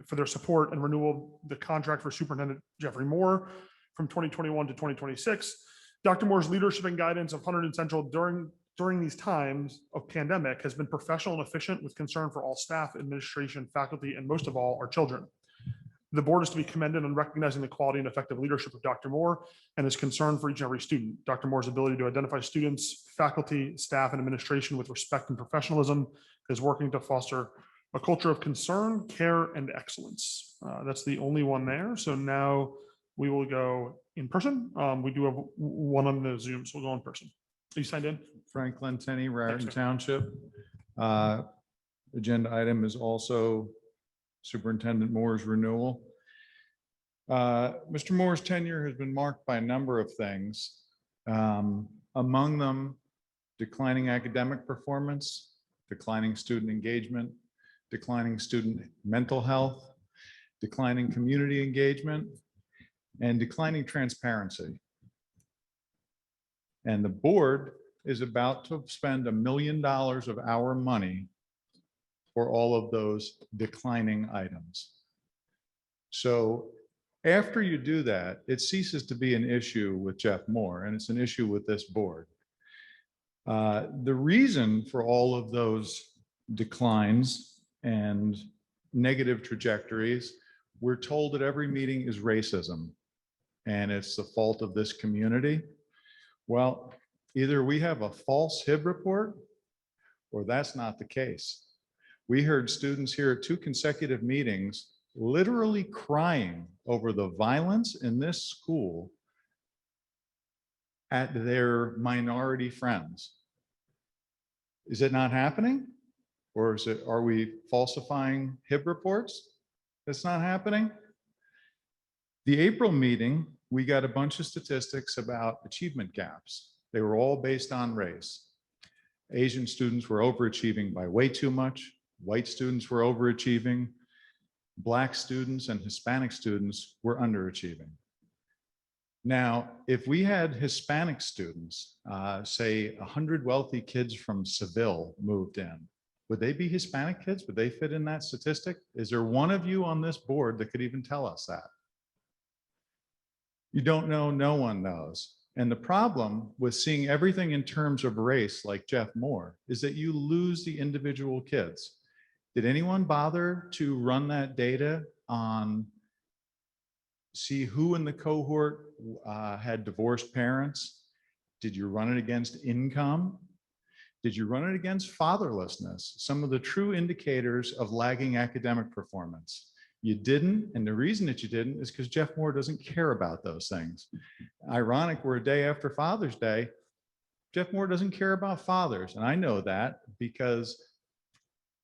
for their support and renewal the contract for Superintendent Jeffrey Moore from 2021 to 2026. Dr. Moore's leadership and guidance of Hunterdon Central during these times of pandemic has been professional and efficient with concern for all staff, administration, faculty, and most of all, our children. The board is to be commended on recognizing the quality and effective leadership of Dr. Moore and his concern for each and every student. Dr. Moore's ability to identify students, faculty, staff, and administration with respect and professionalism is working to foster a culture of concern, care, and excellence. That's the only one there. So now we will go in person. We do have one on the Zoom, so we'll go in person. Are you signed in? Franklin Tenney, Raritan Thanks, sir. Township. Agenda item is also Superintendent Moore's renewal. Mr. Moore's tenure has been marked by a number of things. Among them, declining academic performance, declining student engagement, declining student mental health, declining community engagement, and declining transparency. And the board is about to spend $1 million of our money for all of those declining items. So After you do that, it ceases to be an issue with Jeff Moore, and it's an issue with this board. The reason for all of those declines and negative trajectories, we're told at every meeting, is racism, and it's the fault of this community. Well, either we have a false HIB report or that's not the case. We heard students here at 2 consecutive meetings literally crying over the violence in this school at their minority friends. Is it not happening? Or are we falsifying HIB reports? It's not happening. The April meeting, we got a bunch of statistics about achievement gaps. They were all based on race. Asian students were overachieving by way too much. White students were overachieving. Black students and Hispanic students were underachieving. Now, if we had Hispanic students, say 100 wealthy kids from Seville moved in, would they be Hispanic kids? Would they fit in that statistic? Is there one of you on this board that could even tell us that? You don't know, no one knows. And the problem with seeing everything in terms of race, like Jeff Moore, is that you lose the individual kids. Did anyone bother to run that data on, see who in the cohort had divorced parents? Did you run it against income? Did you run it against fatherlessness? Some of the true indicators of lagging academic performance. You didn't, and the reason that you didn't is because Jeff Moore doesn't care about those things. Ironic, we're a day after Father's Day. Jeff Moore doesn't care about fathers, and I know that because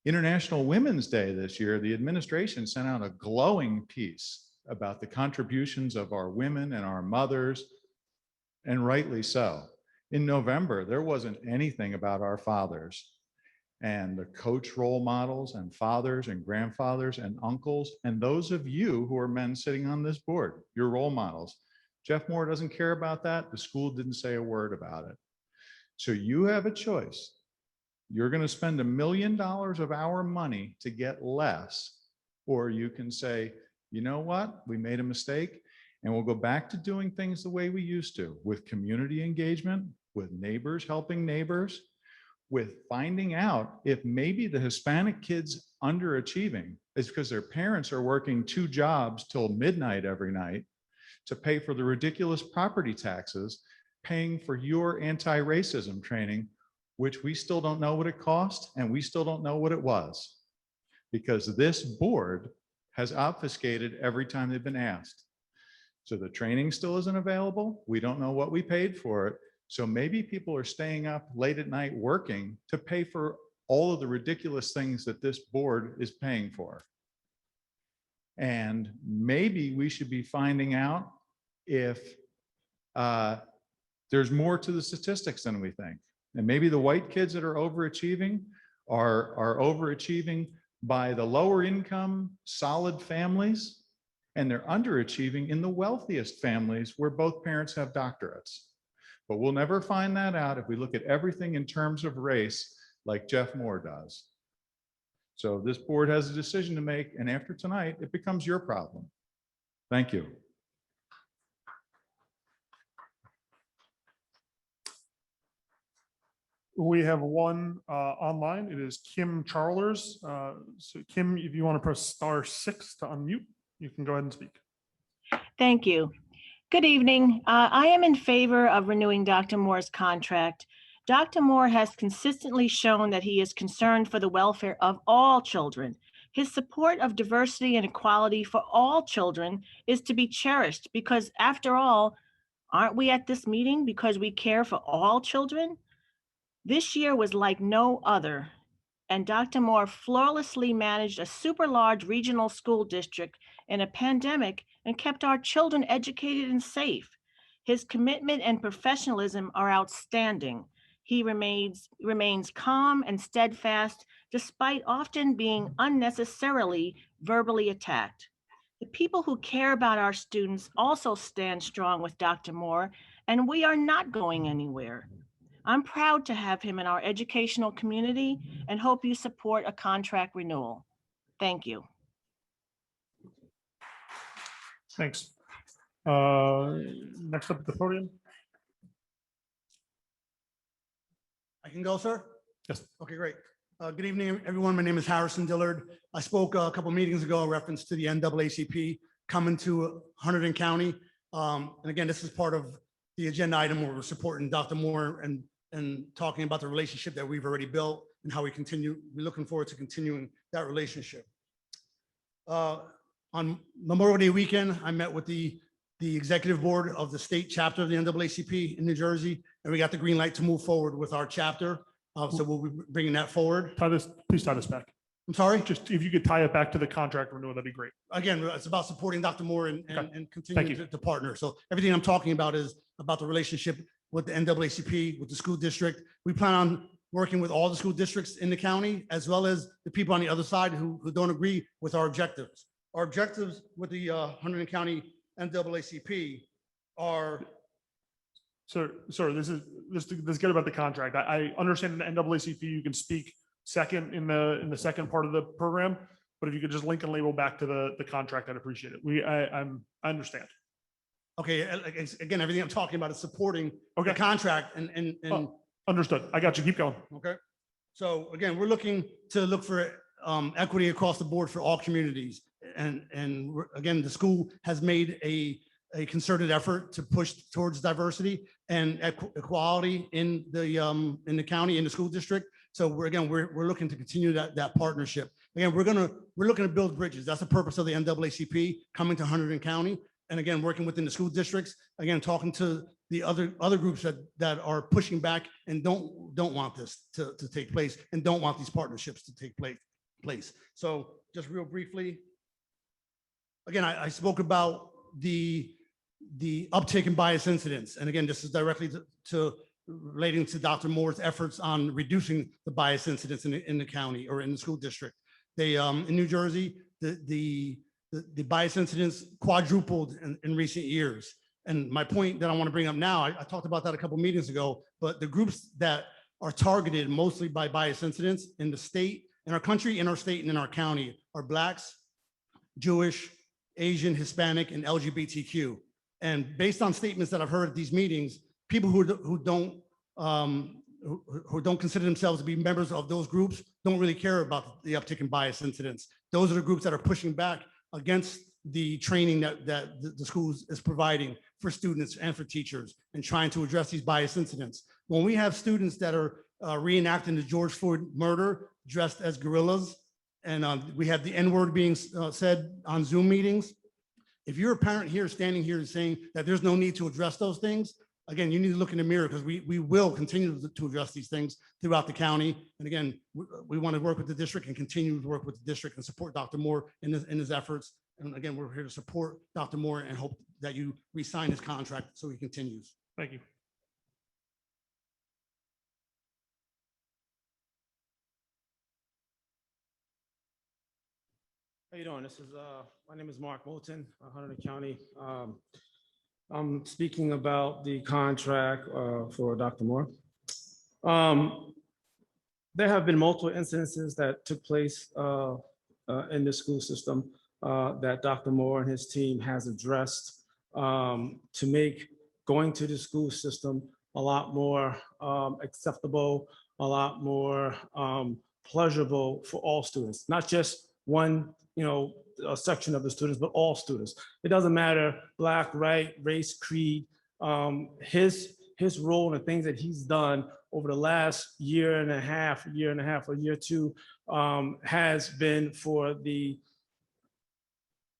International Women's Day this year, the administration sent out a glowing piece about the contributions of our women and our mothers, and rightly so. In November, there wasn't anything about our fathers and the coach role models and fathers and grandfathers and uncles, and those of you who are men sitting on this board, your role models. Jeff Moore doesn't care about that. The school didn't say a word about it. So you have a choice. You're going to spend $1 million of our money to get less, or you can say, you know what, we made a mistake and we'll go back to doing things the way we used to, with community engagement, with neighbors helping neighbors, with finding out if maybe the Hispanic kids underachieving is because their parents are working 2 jobs till midnight every night to pay for the ridiculous property taxes, paying for your anti-racism training, which we still don't know what it cost and we still don't know what it was, because this board has obfuscated every time they've been asked. So the training still isn't available. We don't know what we paid for it. So maybe people are staying up late at night working to pay for all of the ridiculous things that this board is paying for. And maybe we should be finding out if there's more to the statistics than we think. And maybe the white kids that are overachieving are overachieving by the lower income, solid families, and they're underachieving in the wealthiest families where both parents have doctorates. But we'll never find that out if we look at everything in terms of race like Jeff Moore does. So this board has a decision to make, and after tonight, it becomes your problem. Thank you. We have one online. It is Kim Charlers. So Kim, if you want to press *6 to unmute, you can go ahead and speak. Thank you. Good evening. I am in favor of renewing Dr. Moore's contract. Dr. Moore has consistently shown that he is concerned for the welfare of all children. His support of diversity and equality for all children is to be cherished because, after all, aren't we at this meeting because we care for all children? This year was like no other, and Dr. Moore flawlessly managed a super large regional school district in a pandemic and kept our children educated and safe. His commitment and professionalism are outstanding. He remains calm and steadfast despite often being unnecessarily verbally attacked. The people who care about our students also stand strong with Dr. Moore, and we are not going anywhere. I'm proud to have him in our educational community and hope you support a contract renewal. Thank you. Thanks. Next up at the podium. I can go, sir? Yes. Okay, great. Good evening, everyone. My name is Harrison Dillard. I spoke a couple meetings ago in reference to the NAACP coming to Hunterdon County. And again, this is part of the agenda item where we're supporting Dr. Moore and talking about the relationship that we've already built and how we're looking forward to continuing that relationship. On Memorial Day weekend, I met with the executive board of the state chapter of the NAACP in New Jersey, and we got the green light to move forward with our chapter. So we'll be bringing that forward. Please tie this back. I'm sorry? Just if you could tie it back to the contract renewal, that'd be great. Again, it's about supporting Dr. Moore and Thank continuing you. to partner. So everything I'm talking about is about the relationship with the NAACP, with the school district. We plan on working with all the school districts in the county, as well as the people on the other side who don't agree with our objectives. Our objectives with the Hunterdon County NAACP are. Sir, let's get about the contract. I understand in the NAACP, you can speak second in the second part of the program, but if you could just link and label back to the contract, I'd appreciate it. I understand. Okay, again, everything I'm talking about is supporting the contract and understood. I got you. Keep going. okay. So again, we're looking for equity across the board for all communities. And again, the school has made a concerted effort to push towards diversity and equality in the county, in the school district. So we're looking to continue that partnership. Again, we're looking to build bridges. That's the purpose of the NAACP coming to Hunterdon County. And again, working within the school districts, again, talking to the other groups that are pushing back and don't want this to take place and don't want these partnerships to take place. So just real briefly, again, I spoke about the uptick in bias incidents. And again, this is directly to relating to Dr. Moore's efforts on reducing the bias incidents in the county or in the school district. They in New Jersey, the bias incidents quadrupled in recent years. And my point that I want to bring up now, I talked about that a couple meetings ago, but the groups that are targeted mostly by bias incidents in the state, in our country, in our state, and in our county are Blacks, Jewish, Asian, Hispanic, and LGBTQ. And based on statements that I've heard at these meetings, people who don't consider themselves to be members of those groups don't really care about the uptick in bias incidents. Those are the groups that are pushing back against the training that the schools is providing for students and for teachers and trying to address these bias incidents. When we have students that are reenacting the George Floyd murder dressed as gorillas, and we have the N-word being said on Zoom meetings, if you're a parent here standing here and saying that there's no need to address those things, again, you need to look in the mirror because we will continue to address these things throughout the county. And again, we want to work with the district and continue to work with the district and support Dr. Moore in his efforts. And again, we're here to support Dr. Moore and hope that you re-sign his contract so he continues. Thank you. How you doing? This is my name is Mark Moulton, Hunterdon County. I'm speaking about the contract for Dr. Moore. There have been multiple incidences that took place in the school system that Dr. Moore and his team has addressed to make going to the school system a lot more acceptable, a lot more pleasurable for all students, not just one a section of the students, but all students. It doesn't matter Black, white, race, creed. His role and the things that he's done over the last year and a half, or year two, has been for the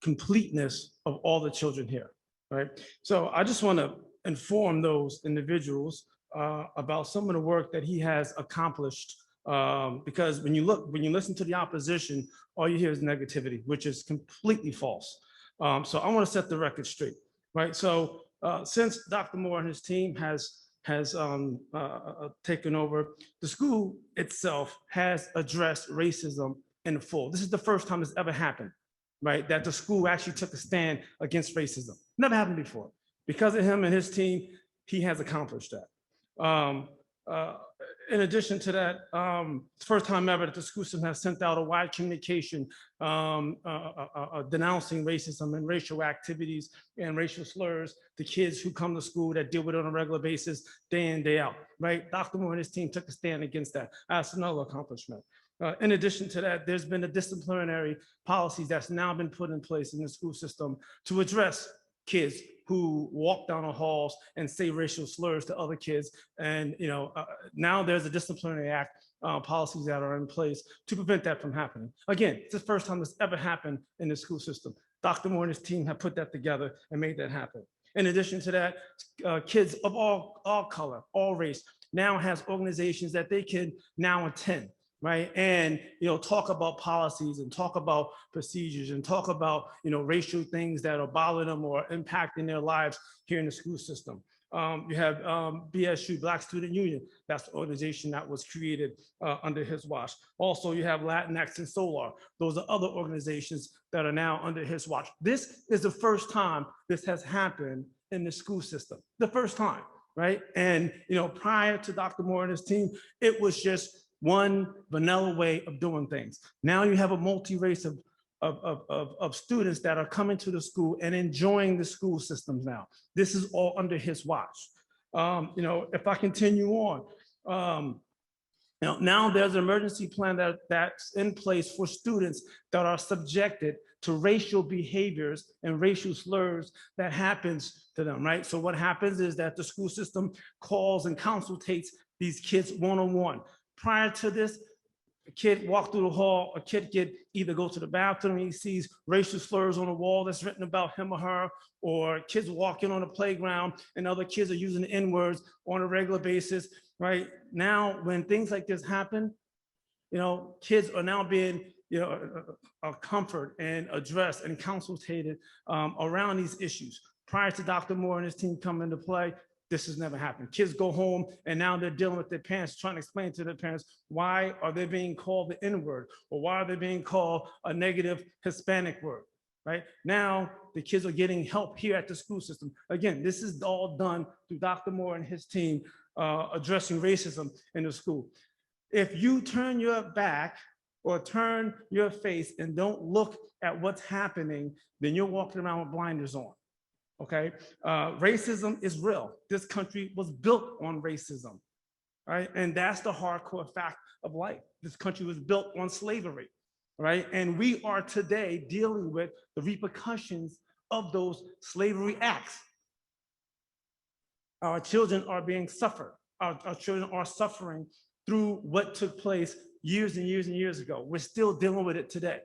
completeness of all the children here, right? So I just want to inform those individuals about some of the work that he has accomplished. Because when you listen to the opposition, all you hear is negativity, which is completely false. So I want to set the record straight, right? So since Dr. Moore and his team has taken over, the school itself has addressed racism in full. This is the first time it's ever happened, right? That the school actually took a stand against racism. Never happened before. Because of him and his team, he has accomplished that. In addition to that, it's the first time ever that the school system has sent out a wide communication denouncing racism and racial activities and racial slurs to kids who come to school that deal with it on a regular basis, day in, day out, right? Dr. Moore and his team took a stand against that. That's another accomplishment. In addition to that, there's been a disciplinary policies that's now been put in place in the school system to address kids who walk down the halls and say racial slurs to other kids. And now there's a disciplinary act policies that are in place to prevent that from happening. Again, it's the first time this ever happened in the school system. Dr. Moore and his team have put that together and made that happen. In addition to that, kids of all color, all race, now has organizations that they can now attend. Right. And, talk about policies and talk about procedures and talk about, racial things that are bothering them or impacting their lives here in the school system. You have BSU, Black Student Union. That's the organization that was created under his watch. Also, you have Latinx and Solar. Those are other organizations that are now under his watch. This is the first time this has happened in the school system. The first time. Right. And, prior to Dr. Moore and his team, it was just one vanilla way of doing things. Now you have a multi-race of students that are coming to the school and enjoying the school systems now. This is all under his watch. If I continue on, now there's an emergency plan that's in place for students that are subjected to racial behaviors and racial slurs that happens to them, right? So what happens is that the school system calls and consultates these kids one-on-one. Prior to this, a kid walk through the hall, a kid could either go to the bathroom, he sees racial slurs on the wall that's written about him or her, or kids walking on the playground and other kids are using the N-words on a regular basis, right? Now, when things like this happen, kids are now being, comfort and addressed and consultated around these issues. Prior to Dr. Moore and his team come into play, this has never happened. Kids go home and now they're dealing with their parents, trying to explain to their parents, why are they being called the N-word? Or why are they being called a negative Hispanic word, right? Now the kids are getting help here at the school system. Again, this is all done through Dr. Moore and his team addressing racism in the school. If you turn your back or turn your face and don't look at what's happening, then you're walking around with blinders on. Okay, racism is real. This country was built on racism, right? And that's the hardcore fact of life. This country was built on slavery, right? And we are today dealing with the repercussions of those slavery acts. Our children are being suffered. Our children are suffering through what took place years and years and years ago. We're still dealing with it today.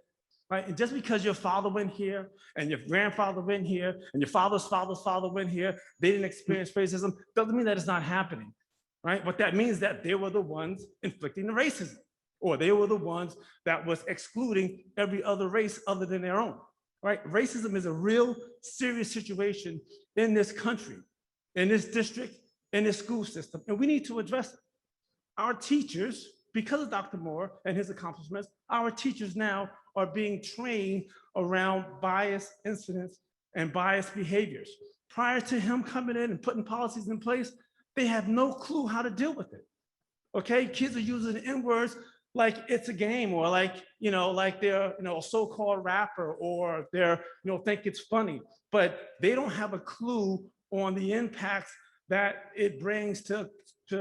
Right? And just because your father went here and your grandfather went here and your father's father went here, they didn't experience racism, doesn't mean that it's not happening, right? But that means that they were the ones inflicting the racism, or they were the ones that was excluding every other race other than their own, right? Racism is a real serious situation in this country, in this district, in this school system, and we need to address it. Our teachers, because of Dr. Moore and his accomplishments, our teachers now are being trained around bias incidents and bias behaviors. Prior to him coming in and putting policies in place, they have no clue how to deal with it. Okay, kids are using the N-words like it's a game, or like they're a so-called rapper, or they're think it's funny, but they don't have a clue on the impacts that it brings to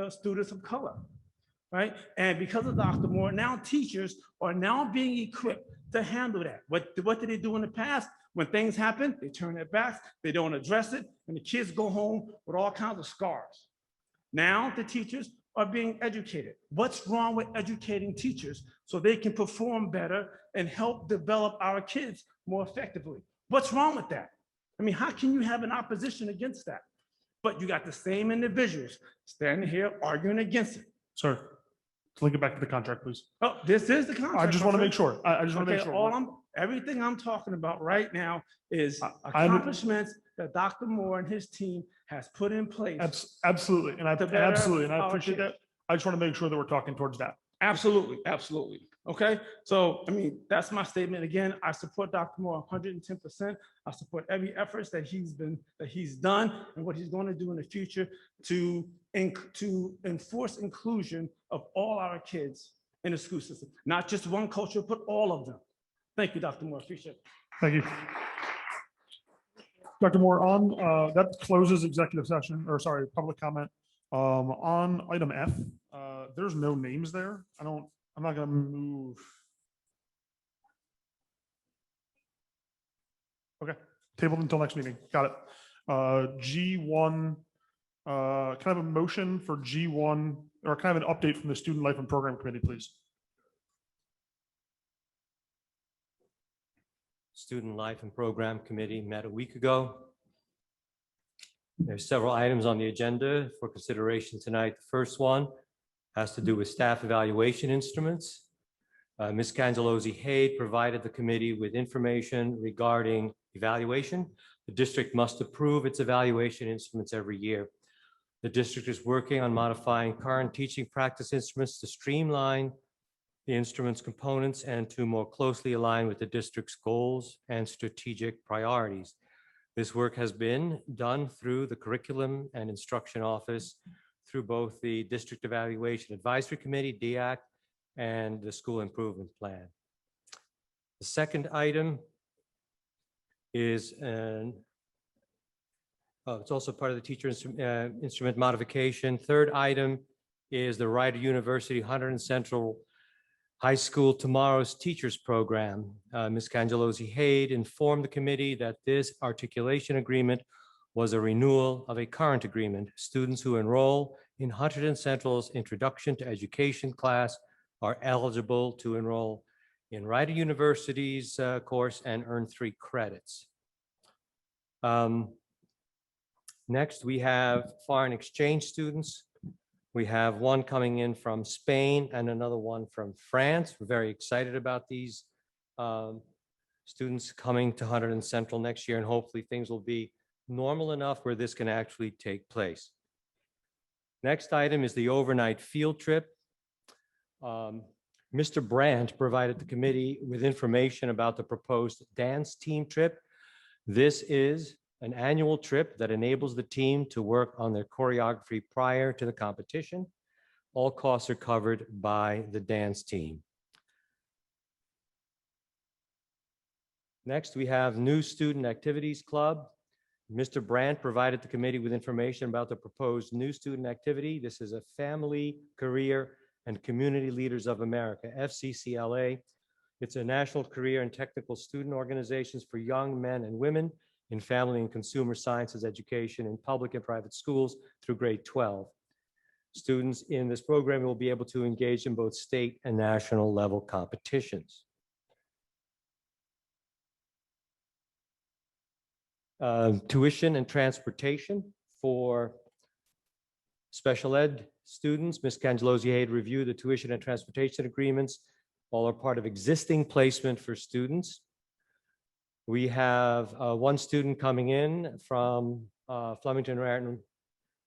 students of color. Right? And because of Dr. Moore, now teachers are now being equipped to handle that. What did they do in the past? When things happen, they turn their backs, they don't address it, and the kids go home with all kinds of scars. Now the teachers are being educated. What's wrong with educating teachers so they can perform better and help develop our kids more effectively? What's wrong with that? I mean, how can you have an opposition against that? But you got the same individuals standing here arguing against it. Sir, link it back to the contract, please. Oh, this is the contract. I just want to make sure. I just want to make sure. Everything I'm talking about right now is accomplishments that Dr. Moore and his team has put in place. Absolutely. And I appreciate that. I just want to make sure that we're talking towards that. Absolutely, absolutely. Okay, so I mean, that's my statement. Again, I support Dr. Moore 110%. I support every efforts that he's done and what he's going to do in the future to enforce inclusion of all our kids in the school system, not just one culture, but all of them. Thank you, Dr. Moore. Appreciate it. Thank you. Dr. Moore, on, that closes executive session, or sorry, public comment. On item F, there's no names there. I'm not gonna move. Okay, tabled until next meeting. Got it. G1, kind of a motion for G1, or kind of an update from the Student Life and Program Committee, please. Student Life and Program Committee met a week ago. There's several items on the agenda for consideration tonight. The first one has to do with staff evaluation instruments. Ms. Cangellosi-Hayde provided the committee with information regarding evaluation. The district must approve its evaluation instruments every year. The district is working on modifying current teaching practice instruments to streamline the instrument's components and to more closely align with the district's goals and strategic priorities. This work has been done through the Curriculum and Instruction Office, through both the District Evaluation Advisory Committee, DEAC, and the School Improvement Plan. The second item is it's also part of the teacher instrument modification. Third item is the Rider University Hunterdon Central High School Tomorrow's Teachers Program. Ms. Cangellosi-Hayde informed the committee that this articulation agreement was a renewal of a current agreement. Students who enroll in Hunterdon Central's Introduction to Education class are eligible to enroll in Rider University's course and earn 3 credits. Next, we have foreign exchange students. We have one coming in from Spain and another one from France. We're very excited about these students coming to Hunterdon Central next year, and hopefully things will be normal enough where this can actually take place. Next item is the overnight field trip. Mr. Brandt provided the committee with information about the proposed dance team trip. This is an annual trip that enables the team to work on their choreography prior to the competition. All costs are covered by the dance team. Next, we have New Student Activities Club. Mr. Brandt provided the committee with information about the proposed new student activity. This is a Family, Career, and Community Leaders of America, FCCLA. It's a national career and technical student organizations for young men and women in family and consumer sciences education in public and private schools through grade 12. Students in this program will be able to engage in both state and national level competitions. Tuition and transportation for special ed students. Ms. Cangellosi-Hayde reviewed the tuition and transportation agreements. All are part of existing placement for students. We have one student coming in from Flemington Raritan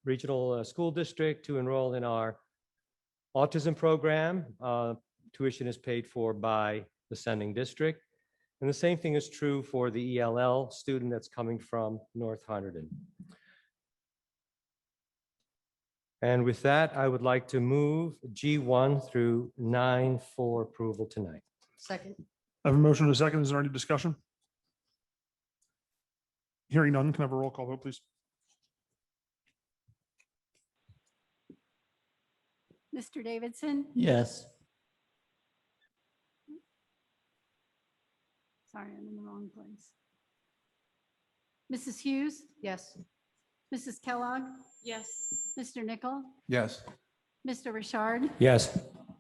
Regional School District to enroll in our autism program. Tuition is paid for by the sending district. And the same thing is true for the ELL student that's coming from North Hunterdon. And with that, I would like to move G1 through 9 for approval tonight. Second. I have a motion and a second. Is there any discussion? Hearing none, can I have a roll call vote, please? Mr. Davidson? Yes. Sorry, I'm in the wrong place. Mrs. Hughes? Yes. Mrs. Kellogg? Yes. Mr. Nichol? Yes. Mr. Richard? Yes.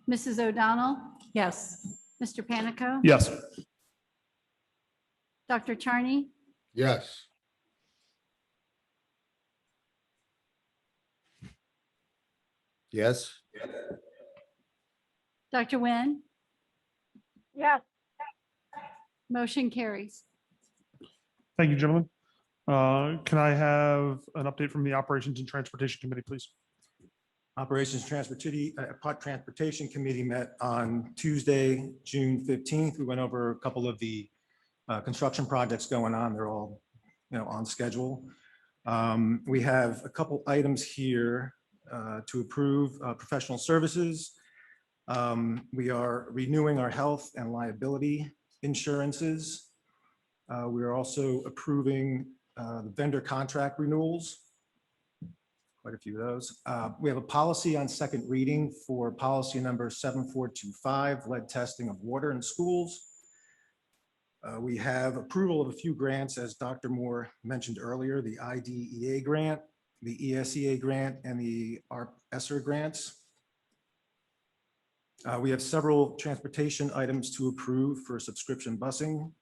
Mrs. O'Donnell? Yes. Mr. Panico? Yes. Dr. Charney? Yes. Yes. Dr. Nguyen? Yes. Motion carries. Thank you, gentlemen. Can I have an update from the Operations and Transportation Committee, please? Operations Transportation Committee met on Tuesday, June 15th. We went over a couple of the construction projects going on. They're all, on schedule. We have a couple items here to approve professional services. We are renewing our health and liability insurances. We are also approving the vendor contract renewals. Quite a few of those. We have a policy on second reading for policy number 7425, lead testing of water in schools. We have approval of a few grants, as Dr. Moore mentioned earlier, the IDEA grant, the ESEA grant, and the ARP ESSER grants. We have several transportation items to approve for subscription busing.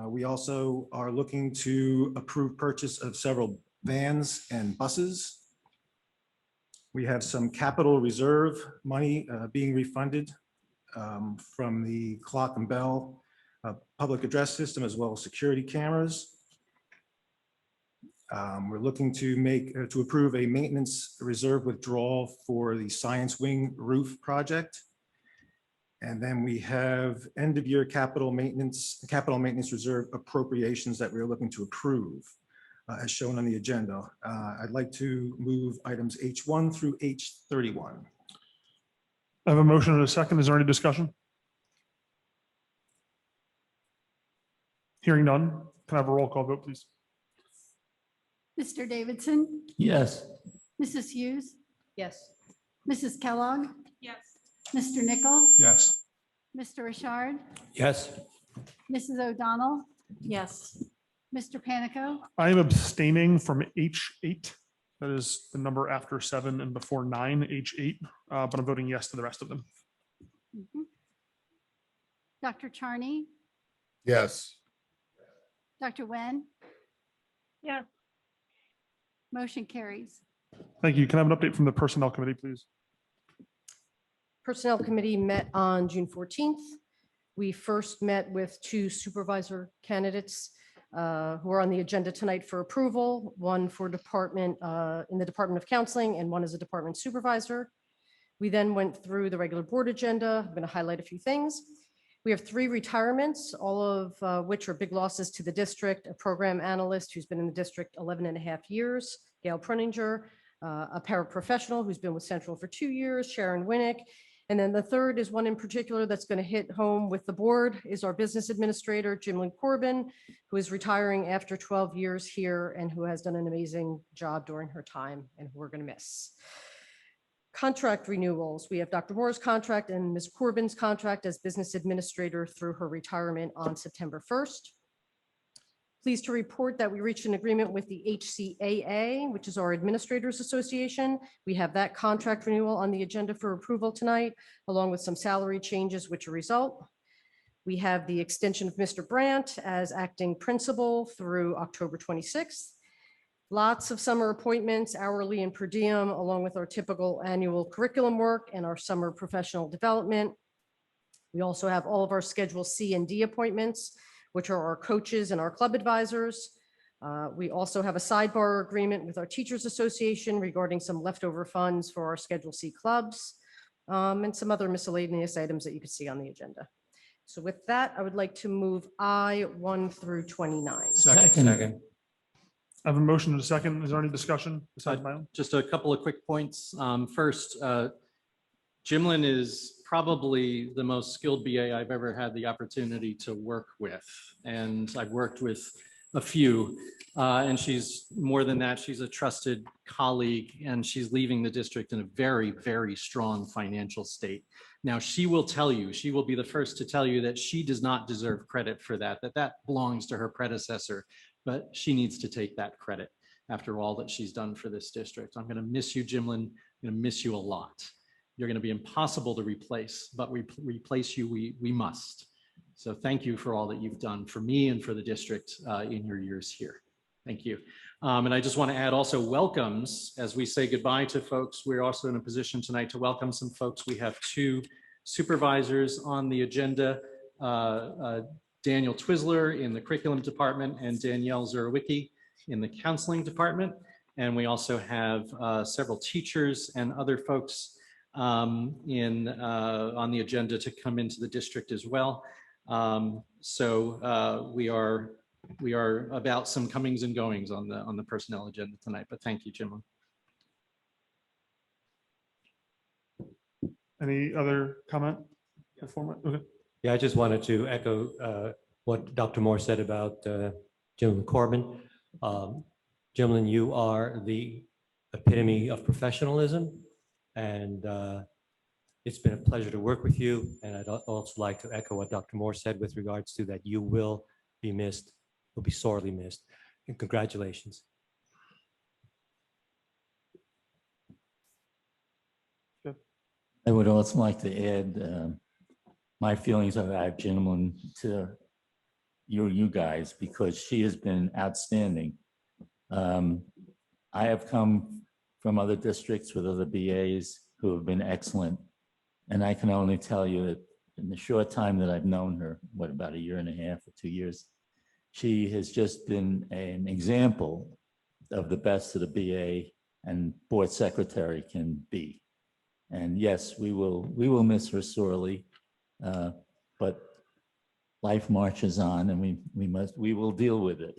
We also are looking to approve purchase of several vans and buses. We have some capital reserve money being refunded from the clock and bell public address system, as well as security cameras. We're looking to approve a maintenance reserve withdrawal for the Science Wing roof project. And then we have end of year capital maintenance reserve appropriations that we're looking to approve as shown on the agenda. I'd like to move items H1 through H31. I have a motion and a second. Is there any discussion? Hearing none. Can I have a roll call vote, please? Mr. Davidson, Yes. Mrs. Hughes, Yes. Mrs. Kellogg, Yes. Mr. Nichol, Yes. Mr. Richard, Yes. Mrs. O'Donnell, Yes. Mr. Panico, I am abstaining from H8. That is the number after 7 and before 9, H8, but I'm voting yes to the rest of them. Dr. Charney, Yes. Dr. Wen, Yes. motion carries. Thank you. Can I have an update from the Personnel Committee, please? Personnel Committee met on June 14th. We first met with 2 supervisor candidates who are on the agenda tonight for approval, one for department in the Department of Counseling and one as a department supervisor. We then went through the regular board agenda. I'm going to highlight a few things. We have 3 retirements, all of which are big losses to the district. A program analyst who's been in the district 11 and a half years, Gail Pruninger, a paraprofessional who's been with Central for 2 years, Sharon Winnick. And then the third is one in particular that's going to hit home with the board is our business administrator, Jimlyn Corbin, who is retiring after 12 years here and who has done an amazing job during her time and who we're going to miss. Contract renewals. We have Dr. Moore's contract and Ms. Corbin's contract as business administrator through her retirement on September 1st. Pleased to report that we reached an agreement with the HCAA, which is our Administrators Association. We have that contract renewal on the agenda for approval tonight, along with some salary changes, which are result. We have the extension of Mr. Brandt as acting principal through October 26th. Lots of summer appointments, hourly and per diem, along with our typical annual curriculum work and our summer professional development. We also have all of our Schedule C and D appointments, which are our coaches and our club advisors. We also have a sidebar agreement with our Teachers Association regarding some leftover funds for our Schedule C clubs and some other miscellaneous items that you can see on the agenda. So with that, I would like to move I1 through 29. Second. I have a motion and a second. Is there any discussion besides my own? Just a couple of quick points. First, Jimlyn is probably the most skilled BA I've ever had the opportunity to work with. And I've worked with a few, and she's more than that. She's a trusted colleague and she's leaving the district in a very, very strong financial state. Now, she will tell you, she will be the first to tell you that she does not deserve credit for that, that belongs to her predecessor, but she needs to take that credit after all that she's done for this district. I'm going to miss you, Jimlyn. I'm going to miss you a lot. You're going to be impossible to replace, but replace you, we must. So thank you for all that you've done for me and for the district in your years here. Thank you. And I just want to add also welcomes as we say goodbye to folks. We're also in a position tonight to welcome some folks. We have 2 supervisors on the agenda, Daniel Twizzler in the curriculum department and Danielle Zurawicki in the counseling department. And we also have several teachers and other folks on the agenda to come into the district as well. So we are about some comings and goings on the personnel agenda tonight, but thank you, Jim. Any other comment? Okay. Yeah, I just wanted to echo what Dr. Moore said about Jim Corbin. Jim, you are the epitome of professionalism, and it's been a pleasure to work with you. And I'd also like to echo what Dr. Moore said with regards to that you will be missed, will be sorely missed, and congratulations. I would also like to add my feelings about Gentleman to you guys, because she has been outstanding. I have come from other districts with other BAs who have been excellent. And I can only tell you that in the short time that I've known her, what, about 1.5 years or 2 years, she has just been an example of the best that a BA and board secretary can be. And yes, we will miss her sorely, but life marches on, and we will deal with it.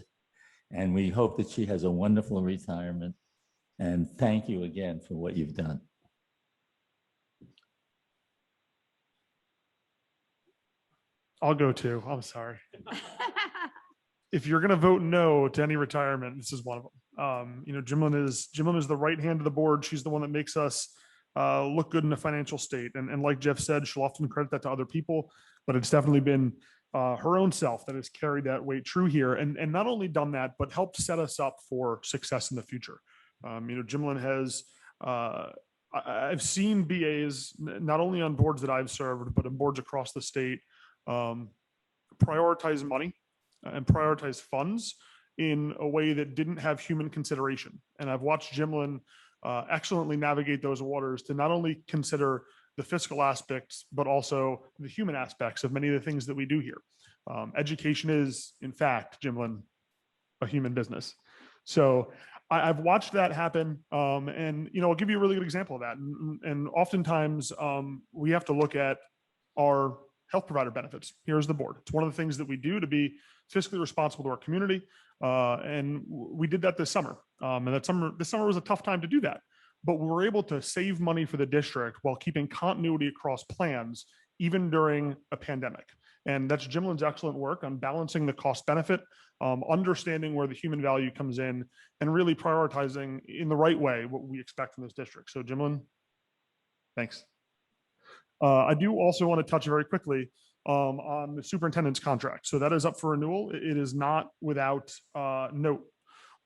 And we hope that she has a wonderful retirement. And thank you again for what you've done. I'll go too. I'm sorry. If you're going to vote no to any retirement, this is one of them. Jimlyn is the right hand of the board. She's the one that makes us look good in a financial state. And like Jeff said, she'll often credit that to other people, but it's definitely been her own self that has carried that weight true here. And not only done that, but helped set us up for success in the future. Jimlyn has, I've seen BAs, not only on boards that I've served, but on boards across the state, prioritize money and prioritize funds in a way that didn't have human consideration. And I've watched Jimlyn excellently navigate those waters to not only consider the fiscal aspects, but also the human aspects of many of the things that we do here. Education is, in fact, Jimlyn, a human business. So I've watched that happen. And I'll give you a really good example of that. And oftentimes we have to look at our health provider benefits here as the board. It's one of the things that we do to be fiscally responsible to our community. And we did that this summer. And this summer was a tough time to do that. But we were able to save money for the district while keeping continuity across plans, even during a pandemic. And that's Jimlyn's excellent work on balancing the cost benefit, understanding where the human value comes in, and really prioritizing in the right way what we expect from this district. So Jimlyn, thanks. I do also want to touch very quickly on the superintendent's contract. So that is up for renewal. It is not without note.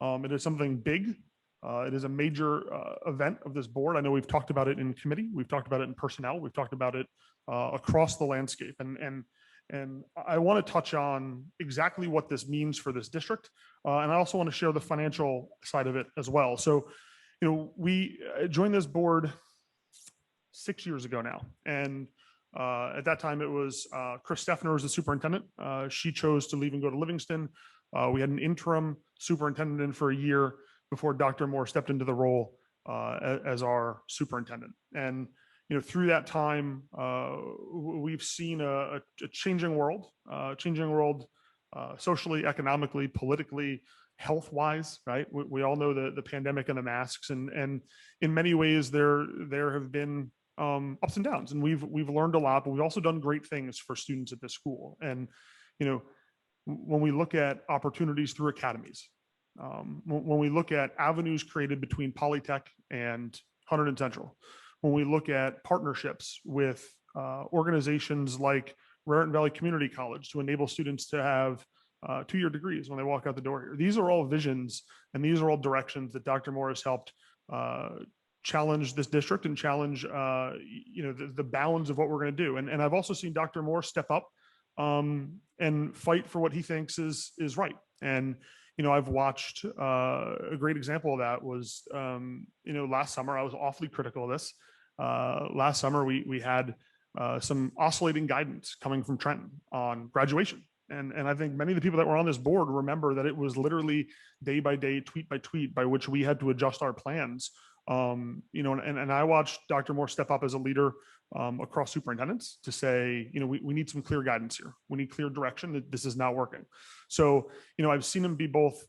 It is something big. It is a major event of this board. I know we've talked about it in committee. We've talked about it in personnel. We've talked about it across the landscape. And I want to touch on exactly what this means for this district. And I also want to share the financial side of it as well. So, we joined this board 6 years ago now. And at that time, it was Chris Steffner was the superintendent. She chose to leave and go to Livingston. We had an interim superintendent in for a year before Dr. Moore stepped into the role as our superintendent. And through that time, we've seen a changing world socially, economically, politically, health-wise, right? We all know the pandemic and the masks, and in many ways there have been ups and downs, and we've learned a lot, but we've also done great things for students at this school. And when we look at opportunities through academies, when we look at avenues created between Polytech and Hunterdon Central, when we look at partnerships with organizations like Raritan Valley Community College to enable students to have 2-year degrees when they walk out the door here. These are all visions, and these are all directions that Dr. Moore has helped challenge this district and challenge the bounds of what we're going to do. And I've also seen Dr. Moore step up and fight for what he thinks is right. And I've watched a great example of that was last summer. I was awfully critical of this. Last summer we had some oscillating guidance coming from Trenton on graduation. And I think many of the people that were on this board remember that it was literally day by day, tweet by which we had to adjust our plans. And I watched Dr. Moore step up as a leader across superintendents to say, we need some clear guidance here. We need clear direction that this is not working. So, I've seen him be both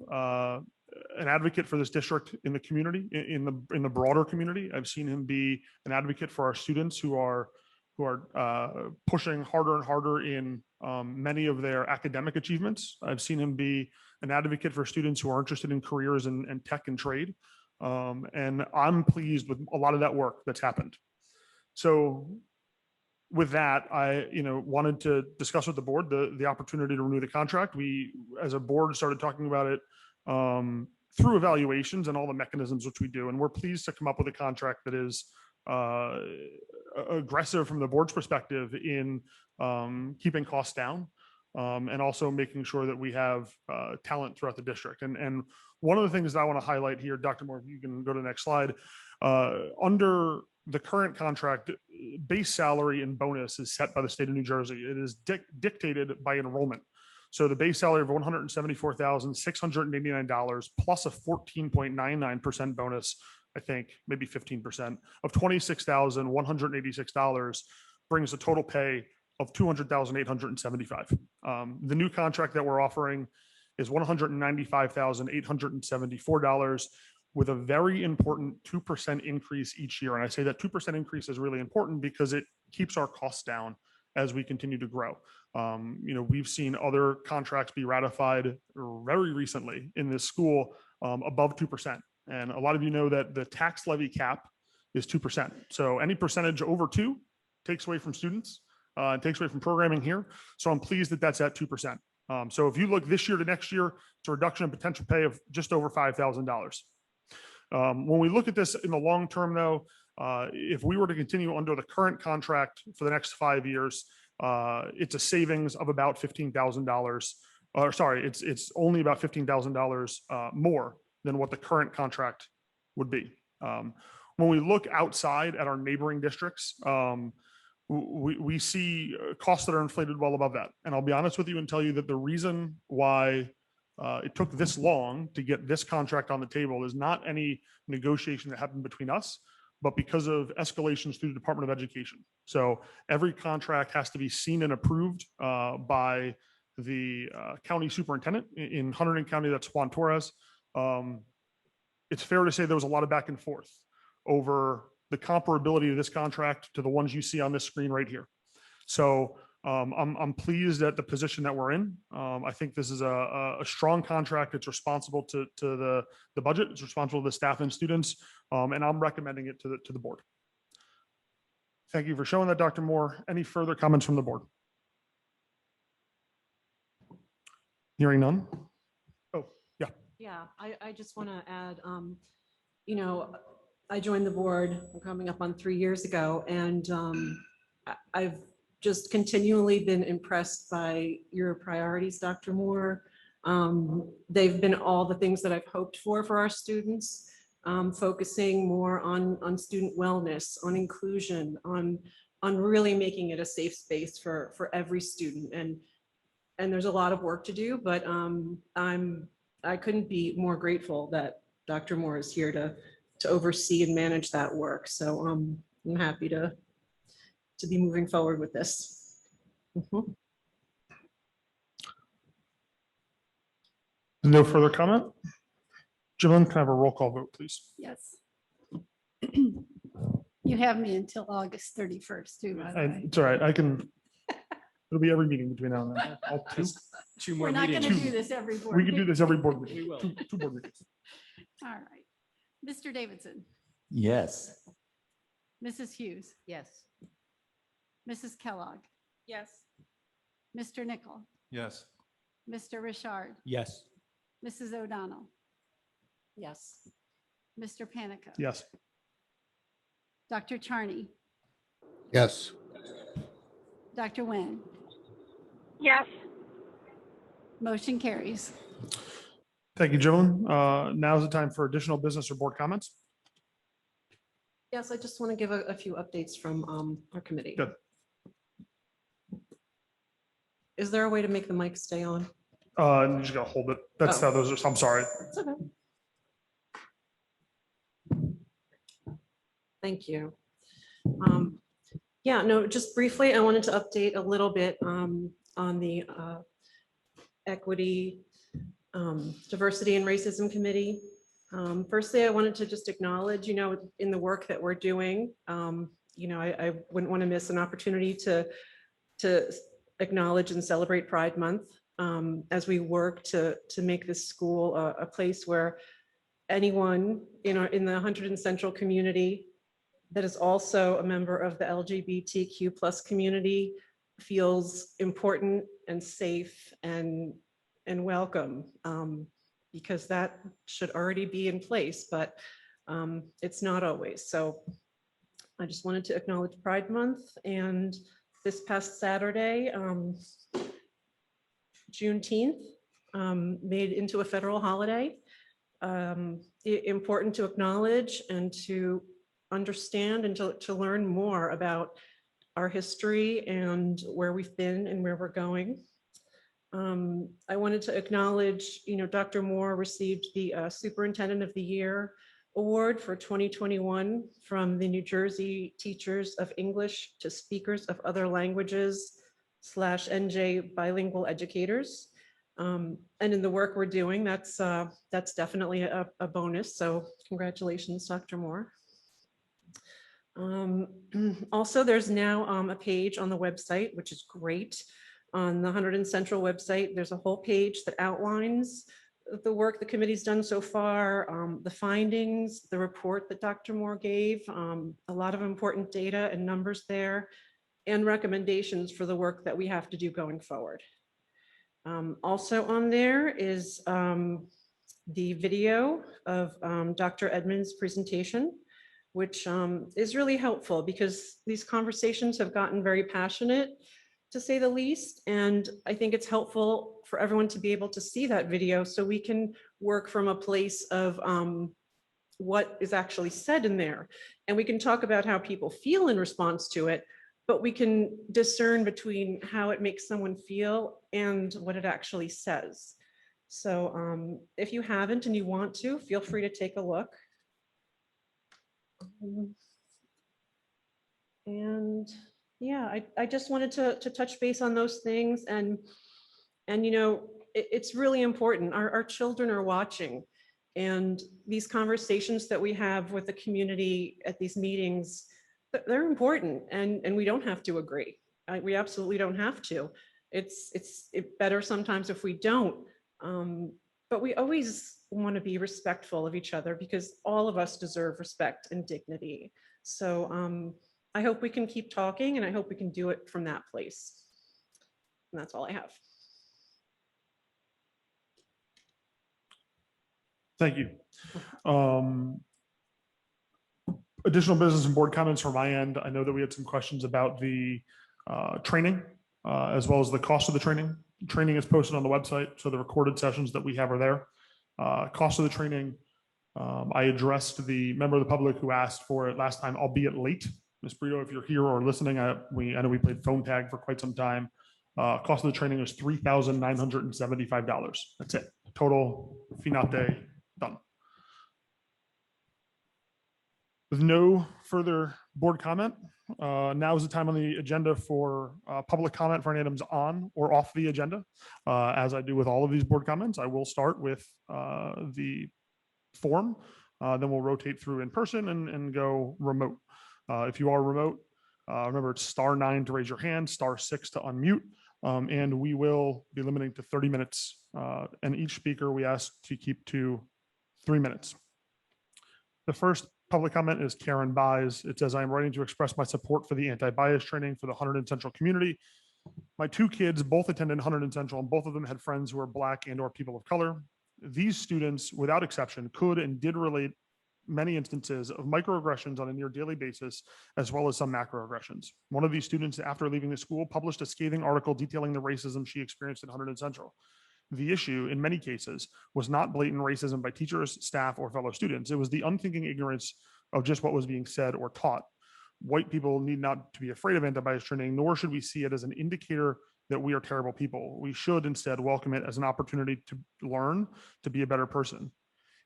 an advocate for this district in the community, in the broader community. I've seen him be an advocate for our students who are pushing harder and harder in many of their academic achievements. I've seen him be an advocate for students who are interested in careers in tech and trade. And I'm pleased with a lot of that work that's happened. So with that, I wanted to discuss with the board the opportunity to renew the contract. We, as a board, started talking about it through evaluations and all the mechanisms which we do. And we're pleased to come up with a contract that is aggressive from the board's perspective in keeping costs down and also making sure that we have talent throughout the district. And one of the things that I want to highlight here, Dr. Moore, if you can go to the next slide, under the current contract, base salary and bonus is set by the state of New Jersey. It is dictated by enrollment. So the base salary of $174,689 plus a 14.99% bonus, I think maybe 15% of $26,186 brings a total pay of $200,875. The new contract that we're offering is $195,874 with a very important 2% increase each year. And I say that 2% increase is really important because it keeps our costs down as we continue to grow. We've seen other contracts be ratified very recently in this school above 2%. And a lot of you know that the tax levy cap is 2%. So any percentage over 2 takes away from students, takes away from programming here. So I'm pleased that that's at 2%. So if you look this year to next year, it's a reduction in potential pay of just over $5,000. When we look at this in the long term, though, if we were to continue under the current contract for the next 5 years, it's a savings of about $15,000. Or sorry, it's only about $15,000 more than what the current contract would be. When we look outside at our neighboring districts, we see costs that are inflated well above that. And I'll be honest with you and tell you that the reason why it took this long to get this contract on the table is not any negotiation that happened between us, but because of escalations through the Department of Education. So every contract has to be seen and approved by the county superintendent in Hunterdon County. That's Juan Torres. It's fair to say there was a lot of back and forth over the comparability of this contract to the ones you see on this screen right here. So I'm pleased at the position that we're in. I think this is a strong contract. It's responsible to the budget. It's responsible to the staff and students. And I'm recommending it to the board. Thank you for showing that, Dr. Moore. Any further comments from the board? Hearing none. Oh, yeah. Yeah, I just want to add, I joined the board coming up on 3 years ago, and I've just continually been impressed by your priorities, Dr. Moore. They've been all the things that I've hoped for our students, focusing more on student wellness, on inclusion, on really making it a safe space for every student. And there's a lot of work to do, but I couldn't be more grateful that Dr. Moore is here to oversee and manage that work. So I'm happy to be moving forward with this. No further comment? Jillian, can I have a roll call vote, please? Yes. You have me until August 31st too, by the way. It's all right. It'll be every meeting between now and then. All two. Two more We're not meetings. going to do this every board. We can do meeting. this every board meeting. We will. Two board meetings. All right. Mr. Davidson, Yes. Mrs. Hughes, Yes. Mrs. Kellogg, Yes. Mr. Nichol, Yes. Mr. Richard, Yes. Mrs. O'Donnell, Yes. Mr. Panica. Yes. Dr. Charney, Yes. Dr. Nguyen. Yes. Motion carries. Thank you, Jillian. Now's the time for additional business or board comments. Yes, I just want to give a few updates from our committee. Good. Is there a way to make the mic stay on? You just gotta hold it. That's Oh. those are, I'm sorry. It's okay. Thank you. Yeah, no, just briefly, I wanted to update a little bit on the Equity, Diversity and Racism Committee. Firstly, I wanted to just acknowledge, in the work that we're doing, I wouldn't want to miss an opportunity to acknowledge and celebrate Pride Month as we work to make this school a place where anyone in the Hunterdon Central community that is also a member of the LGBTQ+ community feels important and safe and welcome, because that should already be in place, but it's not always. So I just wanted to acknowledge Pride Month, and this past Saturday, Juneteenth, made into a federal holiday. Important to acknowledge and to understand and to learn more about our history and where we've been and where we're going. I wanted to acknowledge, Dr. Moore received the Superintendent of the Year Award for 2021 from the New Jersey Teachers of English to Speakers of Other Languages /NJ Bilingual Educators. And in the work we're doing, that's definitely a bonus. So congratulations, Dr. Moore. Also, there's now a page on the website, which is great. On the Hunterdon Central website, there's a whole page that outlines the work the committee's done so far, the findings, the report that Dr. Moore gave, a lot of important data and numbers there, and recommendations for the work that we have to do going forward. Also on there is the video of Dr. Edmonds' presentation, which is really helpful because these conversations have gotten very passionate, to say the least. And I think it's helpful for everyone to be able to see that video so we can work from a place of what is actually said in there. And we can talk about how people feel in response to it, but we can discern between how it makes someone feel and what it actually says. So if you haven't and you want to, feel free to take a look. And yeah, I just wanted to touch base on those things. And it's really important. Our children are watching, and these conversations that we have with the community at these meetings, they're important, and we don't have to agree. We absolutely don't have to. It's better sometimes if we don't, but we always want to be respectful of each other because all of us deserve respect and dignity. So I hope we can keep talking, and I hope we can do it from that place. And that's all I have. Thank you. Additional business and board comments from my end. I know that we had some questions about the training as well as the cost of the training. Training is posted on the website, so the recorded sessions that we have are there. Cost of the training, I addressed the member of the public who asked for it last time, albeit late. Ms. Brito, if you're here or listening, I know we played phone tag for quite some time. Cost of the training is $3,975. That's it. Total finate, done. With no further board comment, now is the time on the agenda for public comment for any items on or off the agenda. As I do with all of these board comments, I will start with the form, then we'll rotate through in person and go remote. If you are remote, remember it's *9 to raise your hand, *6 to unmute, and we will be limiting to 30 minutes. And each speaker we ask to keep to 3 minutes. The first public comment is Karen Buys. It says, I am writing to express my support for the anti-bias training for the Hunterdon Central community. My two kids both attended Hunterdon Central, and both of them had friends who are Black and or people of color. These students, without exception, could and did relate many instances of microaggressions on a near daily basis, as well as some macroaggressions. One of these students, after leaving the school, published a scathing article detailing the racism she experienced at Hunterdon Central. The issue, in many cases, was not blatant racism by teachers, staff, or fellow students. It was the unthinking ignorance of just what was being said or taught. White people need not to be afraid of anti-bias training, nor should we see it as an indicator that we are terrible people. We should instead welcome it as an opportunity to learn, to be a better person.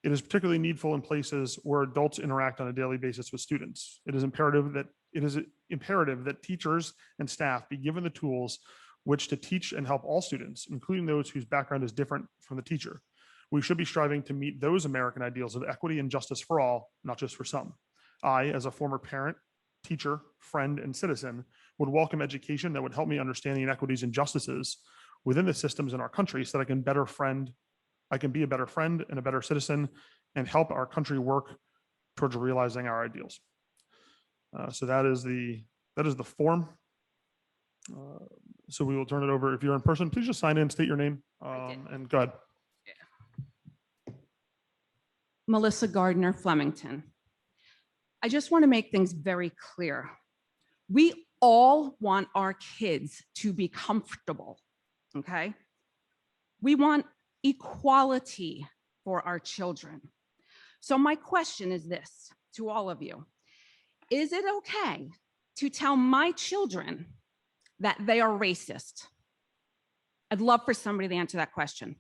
It is particularly needful in places where adults interact on a daily basis with students. It is imperative that teachers and staff be given the tools which to teach and help all students, including those whose background is different from the teacher. We should be striving to meet those American ideals of equity and justice for all, not just for some. I, as a former parent, teacher, friend, and citizen, would welcome education that would help me understand the inequities and injustices within the systems in our country so that I can be a better friend and a better citizen and help our country work towards realizing our ideals. So that is the form. So we will turn it over. If you're in person, please just sign in, state your name, and go ahead. Melissa Gardner Flemington. I just want to make things very clear. We all want our kids to be comfortable, okay? We want equality for our children. So my question is this to all of you. Is it okay to tell my children that they are racist? I'd love for somebody to answer that question.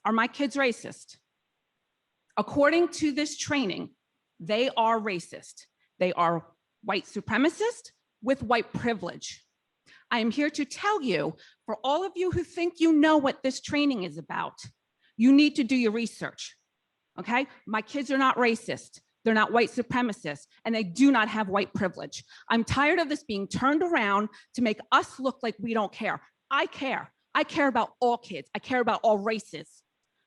Are my kids racist? According to this training, they are racist. They are white supremacist with white privilege. I am here to tell you, for all of you who think you know what this training is about, you need to do your research, okay? My kids are not racist. They're not white supremacists, and they do not have white privilege. I'm tired of this being turned around to make us look like we don't care. I care. I care about all kids. I care about all races.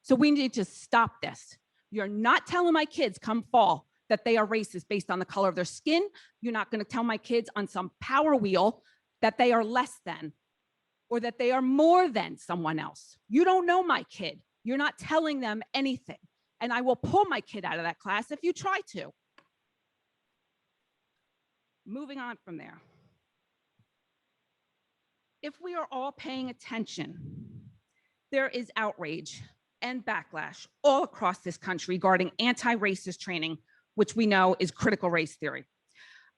So we need to stop this. You're not telling my kids come fall that they are racist based on the color of their skin. You're not going to tell my kids on some power wheel that they are less than or that they are more than someone else. You don't know my kid. You're not telling them anything. And I will pull my kid out of that class if you try to. Moving on from there. If we are all paying attention, there is outrage and backlash all across this country regarding anti-racist training, which we know is critical race theory.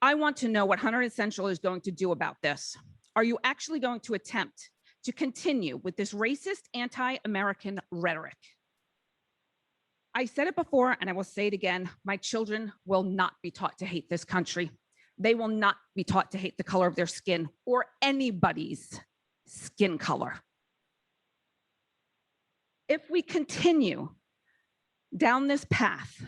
I want to know what Hunterdon Central is going to do about this. Are you actually going to attempt to continue with this racist anti-American rhetoric? I said it before, and I will say it again, my children will not be taught to hate this country. They will not be taught to hate the color of their skin or anybody's skin color. If we continue down this path,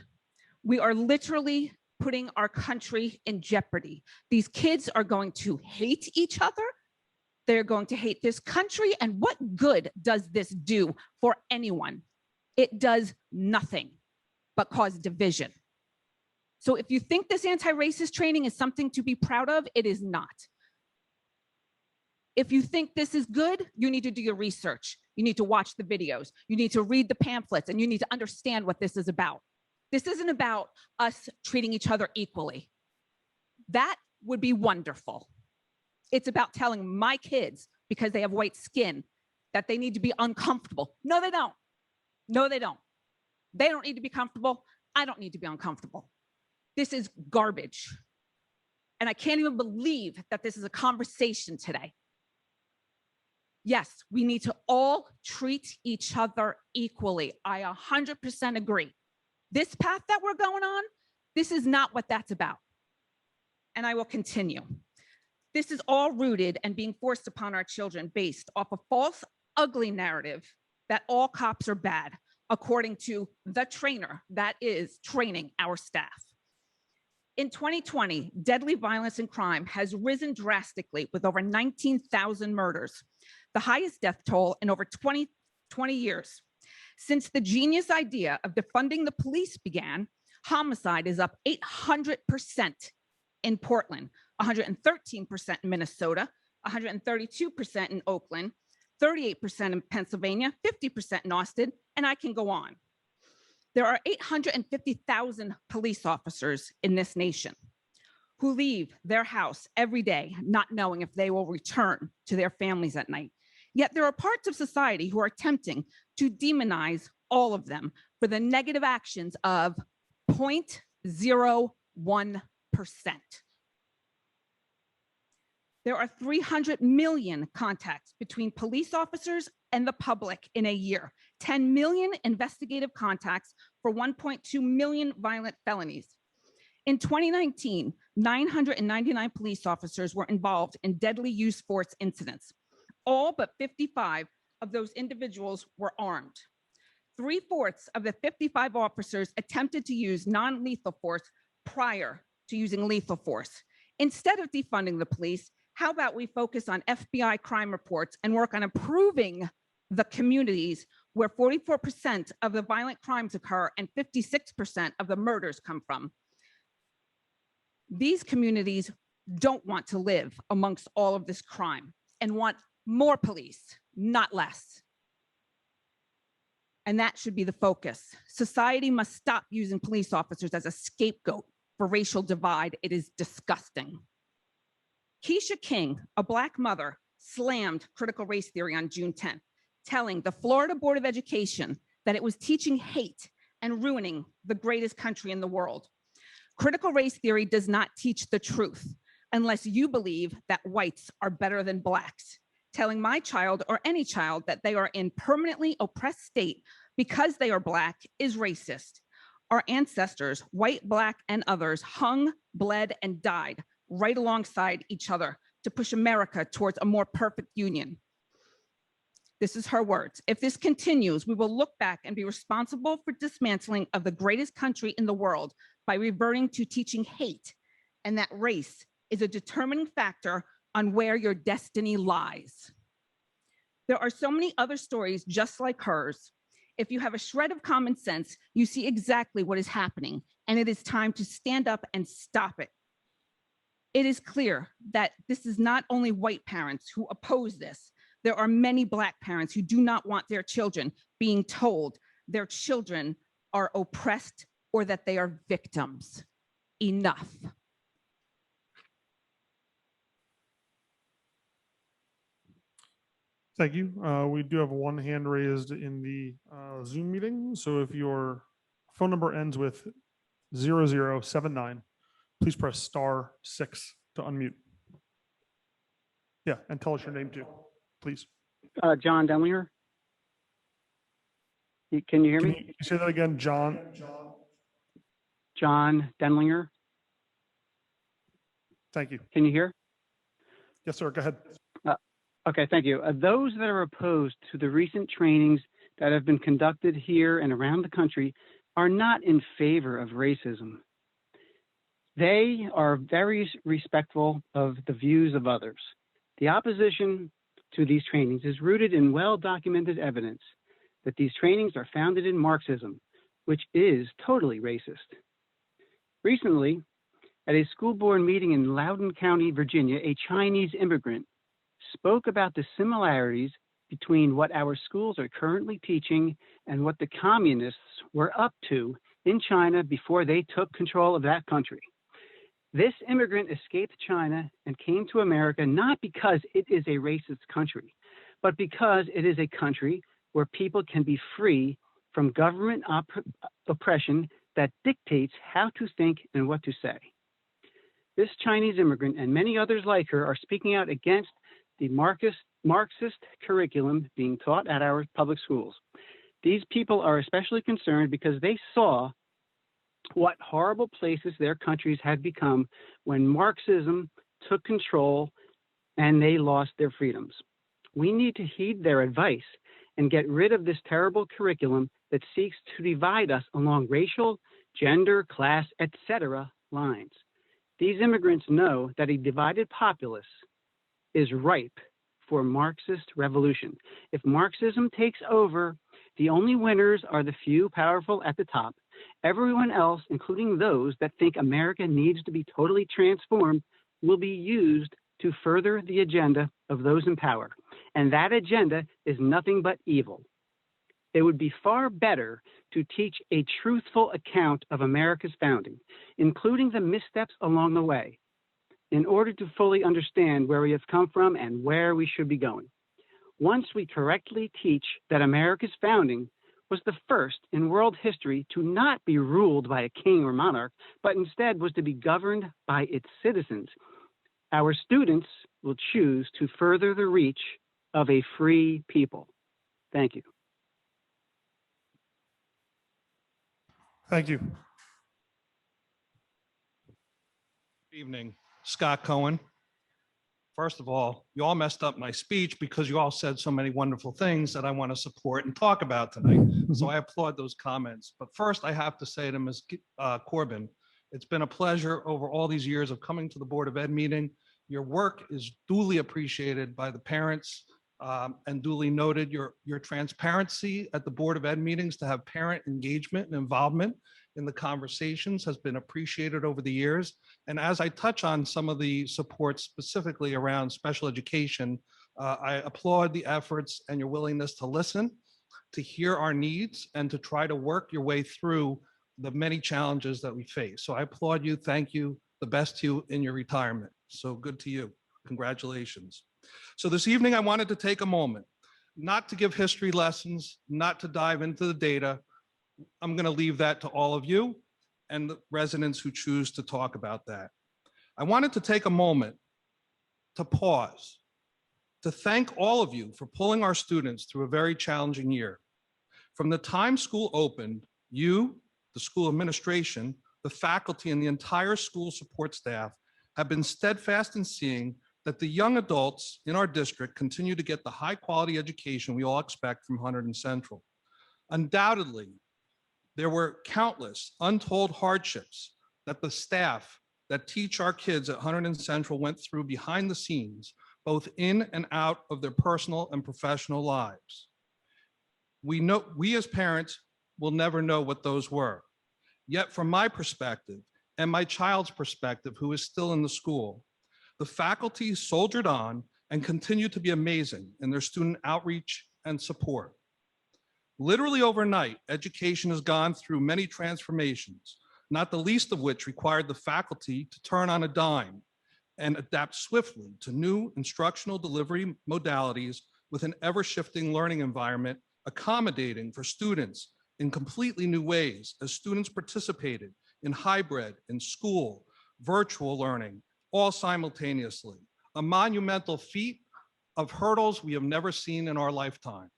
we are literally putting our country in jeopardy. These kids are going to hate each other. They're going to hate this country. And what good does this do for anyone? It does nothing but cause division. So if you think this anti-racist training is something to be proud of, it is not. If you think this is good, you need to do your research. You need to watch the videos. You need to read the pamphlets, and you need to understand what this is about. This isn't about us treating each other equally. That would be wonderful. It's about telling my kids, because they have white skin, that they need to be uncomfortable. No, they don't. No, they don't. They don't need to be comfortable. I don't need to be uncomfortable. This is garbage. And I can't even believe that this is a conversation today. Yes, we need to all treat each other equally. I 100% agree. This path that we're going on, this is not what that's about. And I will continue. This is all rooted and being forced upon our children based off a false, ugly narrative that all cops are bad, according to the trainer that is training our staff. In 2020, deadly violence and crime has risen drastically with over 19,000 murders, the highest death toll in over 20 years. Since the genius idea of defunding the police began, homicide is up 800% in Portland, 113% in Minnesota, 132% in Oakland, 38% in Pennsylvania, 50% in Austin, and I can go on. There are 850,000 police officers in this nation who leave their house every day not knowing if they will return to their families at night. Yet there are parts of society who are attempting to demonize all of them for the negative actions of 0.01%. There are 300 million contacts between police officers and the public in a year, 10 million investigative contacts for 1.2 million violent felonies. In 2019, 999 police officers were involved in deadly use force incidents. All but 55 of those individuals were armed. 3/4 of the 55 officers attempted to use non-lethal force prior to using lethal force. Instead of defunding the police, how about we focus on FBI crime reports and work on improving the communities where 44% of the violent crimes occur and 56% of the murders come from? These communities don't want to live amongst all of this crime and want more police, not less. And that should be the focus. Society must stop using police officers as a scapegoat for racial divide. It is disgusting. Keisha King, a Black mother, slammed critical race theory on June 10th, telling the Florida Board of Education that it was teaching hate and ruining the greatest country in the world. Critical race theory does not teach the truth unless you believe that whites are better than Blacks. Telling my child or any child that they are in permanently oppressed state because they are Black is racist. Our ancestors, white, Black, and others, hung, bled, and died right alongside each other to push America towards a more perfect union. This is her words. If this continues, we will look back and be responsible for dismantling of the greatest country in the world by reverting to teaching hate, and that race is a determining factor on where your destiny lies. There are so many other stories just like hers. If you have a shred of common sense, you see exactly what is happening, and it is time to stand up and stop it. It is clear that this is not only white parents who oppose this. There are many Black parents who do not want their children being told their children are oppressed or that they are victims. Enough. Thank you. We do have one hand raised in the Zoom meeting. So if your phone number ends with 0079, please press *6 to unmute. Yeah, and tell us your name too, please. John Denlinger. Can you hear Can me? you say that again, John? John Denlinger. Thank you. Can you hear? Yes, sir. Go ahead. Okay, thank you. Those that are opposed to the recent trainings that have been conducted here and around the country are not in favor of racism. They are very respectful of the views of others. The opposition to these trainings is rooted in well-documented evidence that these trainings are founded in Marxism, which is totally racist. Recently, at a school board meeting in Loudoun County, Virginia, a Chinese immigrant spoke about the similarities between what our schools are currently teaching and what the communists were up to in China before they took control of that country. This immigrant escaped China and came to America not because it is a racist country, but because it is a country where people can be free from government oppression that dictates how to think and what to say. This Chinese immigrant and many others like her are speaking out against the Marxist curriculum being taught at our public schools. These people are especially concerned because they saw what horrible places their countries had become when Marxism took control and they lost their freedoms. We need to heed their advice and get rid of this terrible curriculum that seeks to divide us along racial, gender, class, etc. lines. These immigrants know that a divided populace is ripe for Marxist revolution. If Marxism takes over, the only winners are the few powerful at the top. Everyone else, including those that think America needs to be totally transformed, will be used to further the agenda of those in power. And that agenda is nothing but evil. It would be far better to teach a truthful account of America's founding, including the missteps along the way, in order to fully understand where we have come from and where we should be going. Once we correctly teach that America's founding was the first in world history to not be ruled by a king or monarch, but instead was to be governed by its citizens, our students will choose to further the reach of a free people. Thank you. Thank you. Good evening, Scott Cohen. First of all, you all messed up my speech because you all said so many wonderful things that I want to support and talk about tonight. So I applaud those comments. But first, I have to say to Ms. Corbin, it's been a pleasure over all these years of coming to the Board of Ed meeting. Your work is duly appreciated by the parents and duly noted. Your transparency at the Board of Ed meetings to have parent engagement and involvement in the conversations has been appreciated over the years. And as I touch on some of the support specifically around special education, I applaud the efforts and your willingness to listen, to hear our needs, and to try to work your way through the many challenges that we face. So I applaud you. Thank you. The best to you in your retirement. So good to you. Congratulations. So this evening, I wanted to take a moment, not to give history lessons, not to dive into the data. I'm going to leave that to all of you and the residents who choose to talk about that. I wanted to take a moment to pause, to thank all of you for pulling our students through a very challenging year. From the time school opened, you, the school administration, the faculty, and the entire school support staff have been steadfast in seeing that the young adults in our district continue to get the high quality education we all expect from Hunterdon Central. Undoubtedly, there were countless untold hardships that the staff that teach our kids at Hunterdon Central went through behind the scenes, both in and out of their personal and professional lives. We as parents will never know what those were. Yet from my perspective and my child's perspective, who is still in the school, the faculty soldiered on and continue to be amazing in their student outreach and support. Literally overnight, education has gone through many transformations, not the least of which required the faculty to turn on a dime and adapt swiftly to new instructional delivery modalities with an ever-shifting learning environment, accommodating for students in completely new ways as students participated in hybrid, in school, virtual learning, all simultaneously. A monumental feat of hurdles we have never seen in our lifetime.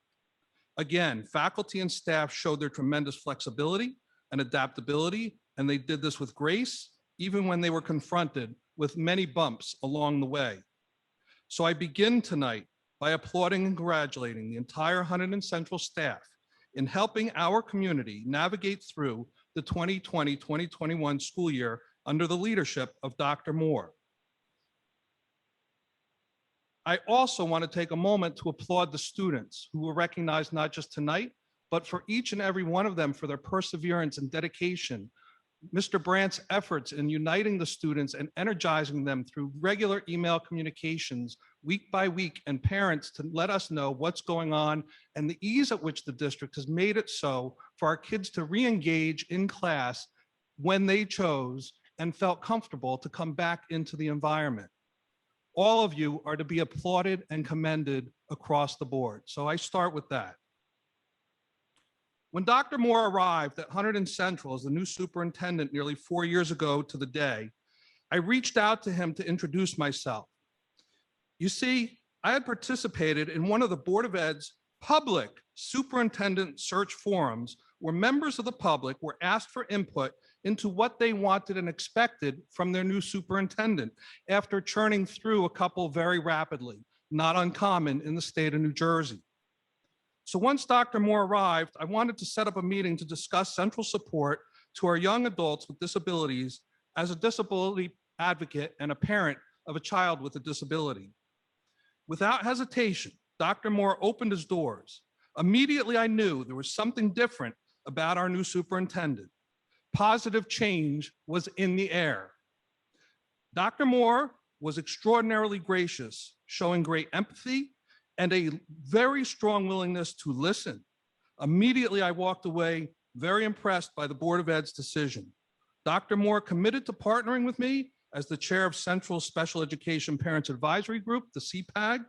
Again, faculty and staff showed their tremendous flexibility and adaptability, and they did this with grace, even when they were confronted with many bumps along the way. So I begin tonight by applauding and congratulating the entire Hunterdon Central staff in helping our community navigate through the 2020-2021 school year under the leadership of Dr. Moore. I also want to take a moment to applaud the students who were recognized not just tonight, but for each and every one of them for their perseverance and dedication. Mr. Brandt's efforts in uniting the students and energizing them through regular email communications week by week, and parents to let us know what's going on and the ease at which the district has made it so for our kids to re-engage in class when they chose and felt comfortable to come back into the environment. All of you are to be applauded and commended across the board. So I start with that. When Dr. Moore arrived at Hunterdon Central as the new superintendent nearly 4 years ago to the day, I reached out to him to introduce myself. You see, I had participated in one of the Board of Ed's public superintendent search forums where members of the public were asked for input into what they wanted and expected from their new superintendent after churning through a couple very rapidly, not uncommon in the state of New Jersey. So once Dr. Moore arrived, I wanted to set up a meeting to discuss central support to our young adults with disabilities as a disability advocate and a parent of a child with a disability. Without hesitation, Dr. Moore opened his doors. Immediately, I knew there was something different about our new superintendent. Positive change was in the air. Dr. Moore was extraordinarily gracious, showing great empathy and a very strong willingness to listen. Immediately, I walked away very impressed by the Board of Ed's decision. Dr. Moore committed to partnering with me as the chair of Central Special Education Parents Advisory Group, the CPAG.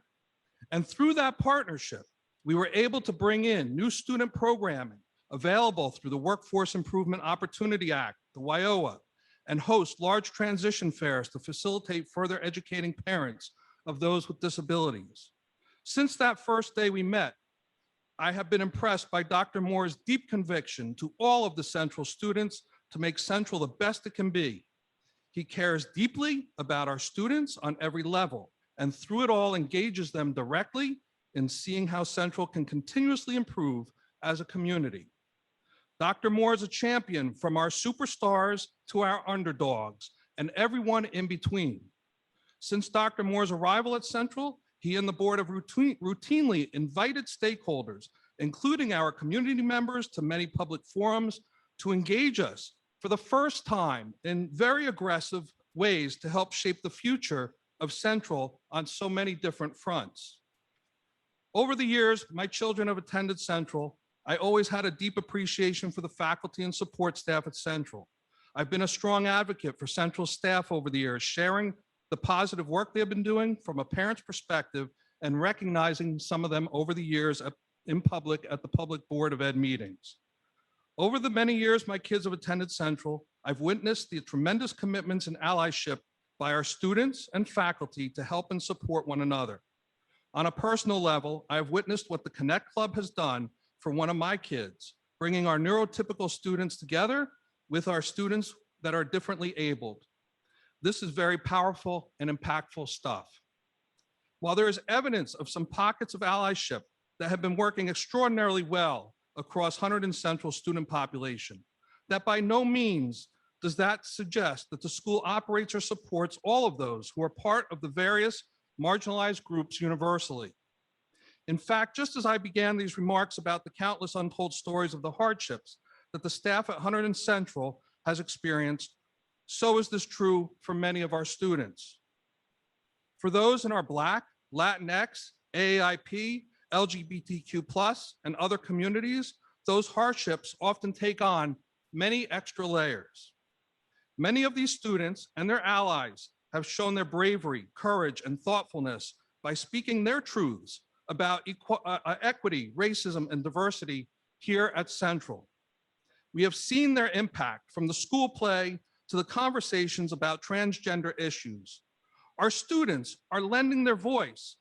And through that partnership, we were able to bring in new student programming available through the Workforce Improvement Opportunity Act, the WIOA, and host large transition fairs to facilitate further educating parents of those with disabilities. Since that first day we met, I have been impressed by Dr. Moore's deep conviction to all of the Central students to make Central the best it can be. He cares deeply about our students on every level, and through it all engages them directly in seeing how Central can continuously improve as a community. Dr. Moore is a champion from our superstars to our underdogs and everyone in between. Since Dr. Moore's arrival at Central, he and the board have routinely invited stakeholders, including our community members, to many public forums to engage us for the first time in very aggressive ways to help shape the future of Central on so many different fronts. Over the years, my children have attended Central. I always had a deep appreciation for the faculty and support staff at Central. I've been a strong advocate for Central staff over the years, sharing the positive work they have been doing from a parent's perspective and recognizing some of them over the years in public at the public Board of Ed meetings. Over the many years my kids have attended Central, I've witnessed the tremendous commitments and allyship by our students and faculty to help and support one another. On a personal level, I have witnessed what the Connect Club has done for one of my kids, bringing our neurotypical students together with our students that are differently abled. This is very powerful and impactful stuff. While there is evidence of some pockets of allyship that have been working extraordinarily well across Hunterdon Central student population, that by no means does that suggest that the school operates or supports all of those who are part of the various marginalized groups universally. In fact, just as I began these remarks about the countless untold stories of the hardships that the staff at Hunterdon Central has experienced, so is this true for many of our students. For those in our Black, Latinx, AAIP, LGBTQ+, and other communities, those hardships often take on many extra layers. Many of these students and their allies have shown their bravery, courage, and thoughtfulness by speaking their truths about equity, racism, and diversity here at Central. We have seen their impact from the school play to the conversations about transgender issues. Our students are lending their voice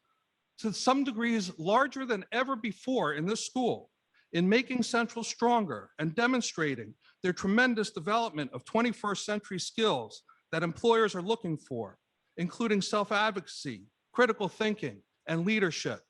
to some degrees larger than ever before in this school in making Central stronger and demonstrating their tremendous development of 21st century skills that employers are looking for, including self-advocacy, critical thinking, and leadership.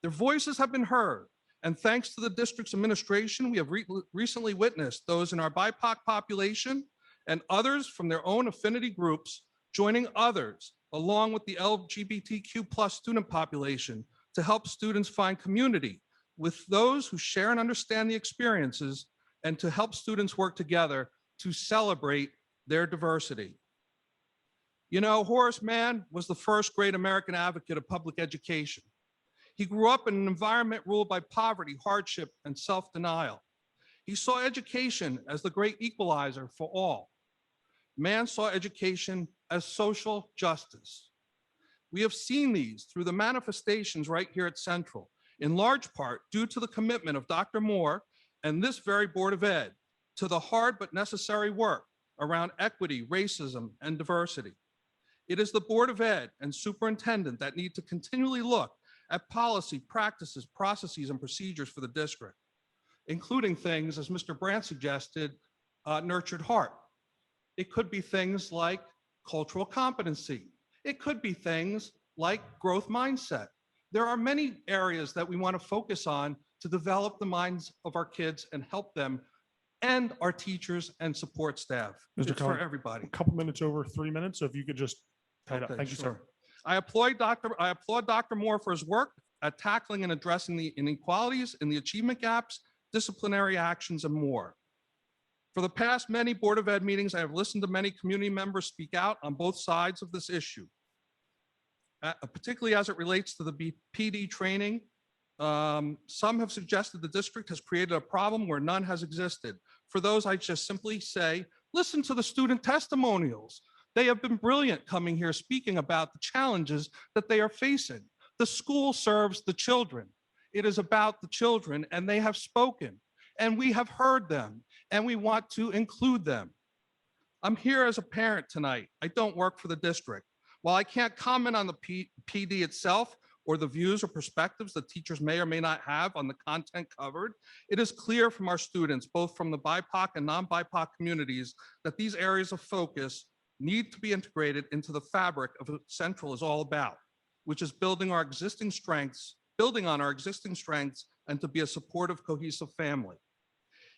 Their voices have been heard, and thanks to the district's administration, we have recently witnessed those in our BIPOC population and others from their own affinity groups joining others along with the LGBTQ+ student population to help students find community with those who share and understand the experiences and to help students work together to celebrate their diversity. You know, Horace Mann was the first great American advocate of public education. He grew up in an environment ruled by poverty, hardship, and self-denial. He saw education as the great equalizer for all. Mann saw education as social justice. We have seen these through the manifestations right here at Central, in large part due to the commitment of Dr. Moore and this very Board of Ed to the hard but necessary work around equity, racism, and diversity. It is the Board of Ed and Superintendent that need to continually look at policy, practices, processes, and procedures for the district, including things, as Mr. Brandt suggested, nurtured heart. It could be things like cultural competency. It could be things like growth mindset. There are many areas that we want to focus on to develop the minds of our kids and help them and our teachers and support staff. Mr. It's for everybody. A couple minutes over 3 minutes, so if you could just tight up. Okay, Thank you, sure. sir. I applaud Dr. Moore for his work at tackling and addressing the inequalities and the achievement gaps, disciplinary actions, and more. For the past many Board of Ed meetings, I have listened to many community members speak out on both sides of this issue, particularly as it relates to the PD training. Some have suggested the district has created a problem where none has existed. For those, I just simply say, listen to the student testimonials. They have been brilliant coming here speaking about the challenges that they are facing. The school serves the children. It is about the children, and they have spoken, and we have heard them, and we want to include them. I'm here as a parent tonight. I don't work for the district. While I can't comment on the PD itself or the views or perspectives that teachers may or may not have on the content covered, it is clear from our students, both from the BIPOC and non-BIPOC communities, that these areas of focus need to be integrated into the fabric of what Central is all about, which is building on our existing strengths, and to be a supportive, cohesive family.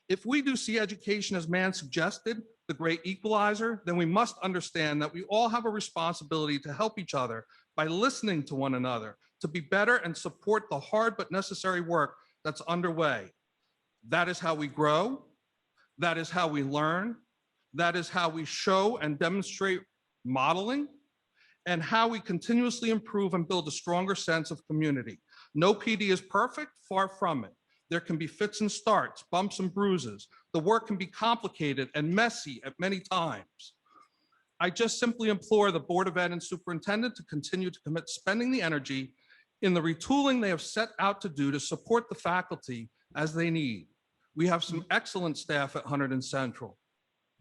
If we do see education as Mann suggested, the great equalizer, then we must understand that we all have a responsibility to help each other by listening to one another, to be better and support the hard but necessary work that's underway. That is how we grow. That is how we learn. That is how we show and demonstrate modeling, and how we continuously improve and build a stronger sense of community. No PD is perfect, far from it. There can be fits and starts, bumps and bruises. The work can be complicated and messy at many times. I just simply implore the Board of Ed and Superintendent to continue to commit spending the energy in the retooling they have set out to do to support the faculty as they need. We have some excellent staff at Hunterdon Central,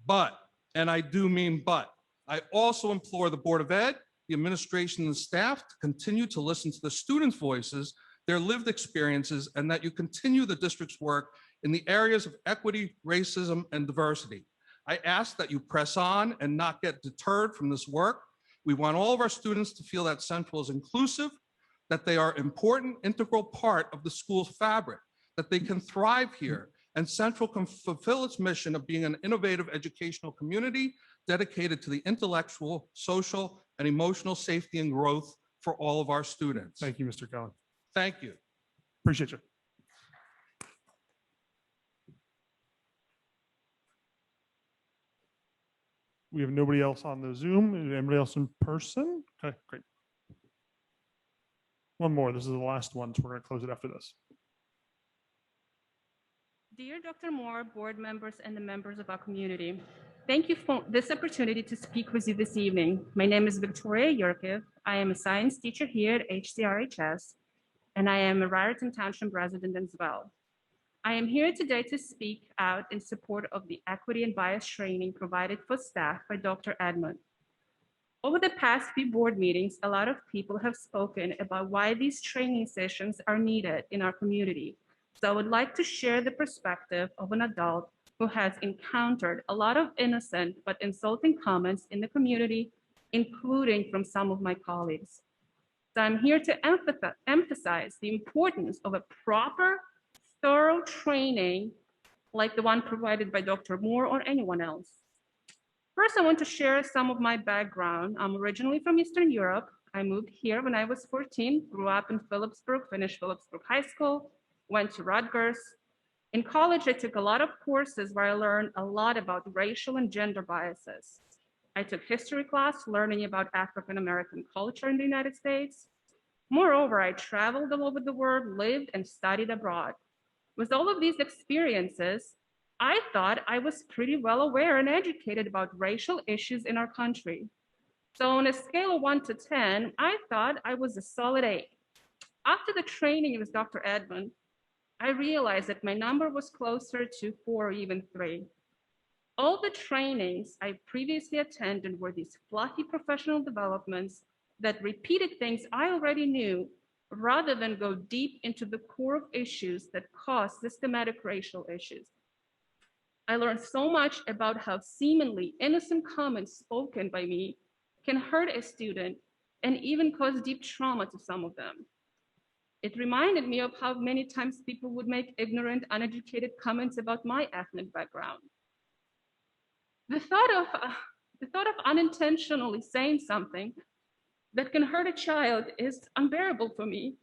but, and I do mean but, I also implore the Board of Ed, the administration and staff to continue to listen to the students' voices, their lived experiences, and that you continue the district's work in the areas of equity, racism, and diversity. I ask that you press on and not get deterred from this work. We want all of our students to feel that Central is inclusive, that they are an important, integral part of the school's fabric, that they can thrive here, and Central can fulfill its mission of being an innovative educational community dedicated to the intellectual, social, and emotional safety and growth for all of our students. Thank you, Mr. Cohen. Thank you. Appreciate you. We have nobody else on the Zoom. Is anybody else in person? Okay, great. One more. This is the last one, so we're going to close it after this. Dear Dr. Moore, board members, and the members of our community, thank you for this opportunity to speak with you this evening. My name is Victoria Yurkiv. I am a science teacher here at HCRHS, and I am a Raritan Township resident as well. I am here today to speak out in support of the equity and bias training provided for staff by Dr. Edmund. Over the past few board meetings, a lot of people have spoken about why these training sessions are needed in our community. So I would like to share the perspective of an adult who has encountered a lot of innocent but insulting comments in the community, including from some of my colleagues. So I'm here to emphasize the importance of a proper, thorough training like the one provided by Dr. Moore or anyone else. First, I want to share some of my background. I'm originally from Eastern Europe. I moved here when I was 14, grew up in Phillipsburg, finished Phillipsburg High School, went to Rutgers. In college, I took a lot of courses where I learned a lot about racial and gender biases. I took history class, learning about African-American culture in the United States. Moreover, I traveled all over the world, lived and studied abroad. With all of these experiences, I thought I was pretty well aware and educated about racial issues in our country. So on a scale of 1 to 10, I thought I was a solid 8. After the training with Dr. Edmund, I realized that my number was closer to 4 or even 3. All the trainings I previously attended were these fluffy professional developments that repeated things I already knew rather than go deep into the core of issues that cause systematic racial issues. I learned so much about how seemingly innocent comments spoken by me can hurt a student and even cause deep trauma to some of them. It reminded me of how many times people would make ignorant, uneducated comments about my ethnic background. The thought of unintentionally saying something that can hurt a child is unbearable for me.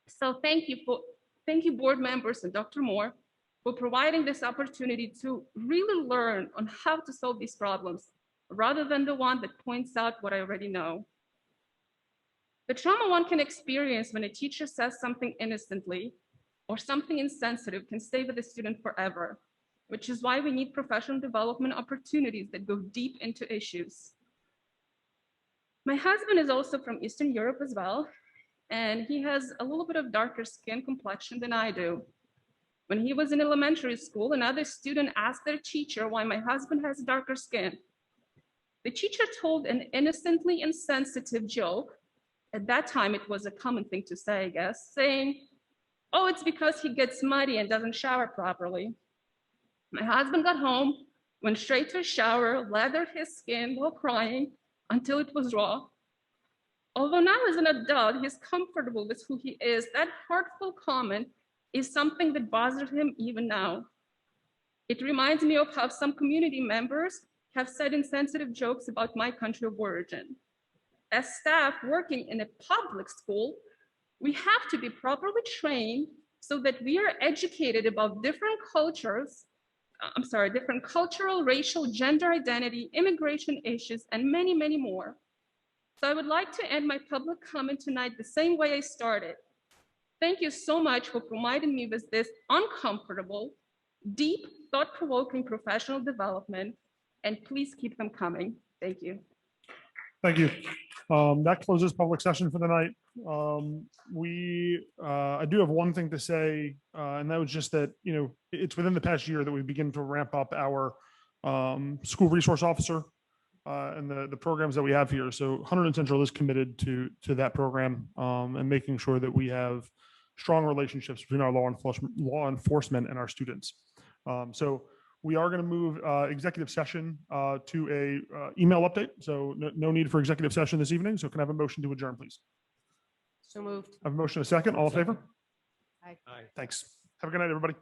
So thank you board members and Dr. Moore for providing this opportunity to really learn on how to solve these problems rather than the one that points out what I already know. The trauma one can experience when a teacher says something innocently or something insensitive can stay with the student forever, which is why we need professional development opportunities that go deep into issues. My husband is also from Eastern Europe as well, and he has a little bit of darker skin complexion than I do. When he was in elementary school, another student asked their teacher why my husband has darker skin. The teacher told an innocently insensitive joke. At that time, it was a common thing to say, I guess, saying, "Oh, it's because he gets muddy and doesn't shower properly." My husband got home, went straight to a shower, lathered his skin while crying until it was raw. Although now as an adult, he's comfortable with who he is, that hurtful comment is something that bothers him even now. It reminds me of how some community members have said insensitive jokes about my country of origin. As staff working in a public school, we have to be properly trained so that we are educated about different cultural, racial, gender identity, immigration issues, and many, many more. So I would like to end my public comment tonight the same way I started. Thank you so much for providing me with this uncomfortable, deep, thought-provoking professional development, and please keep them coming. Thank you. Thank you. That closes public session for the night. I do have one thing to say, and that was just that, it's within the past year that we begin to ramp up our school resource officer and the programs that we have here. So Hunterdon Central is committed to that program and making sure that we have strong relationships between our law enforcement and our students. So we are going to move executive session to a email update. So no need for executive session this evening. So can I have a motion to adjourn, please? So moved. I have a motion, a second. All in favor? Aye. Thanks. Have a good night, everybody.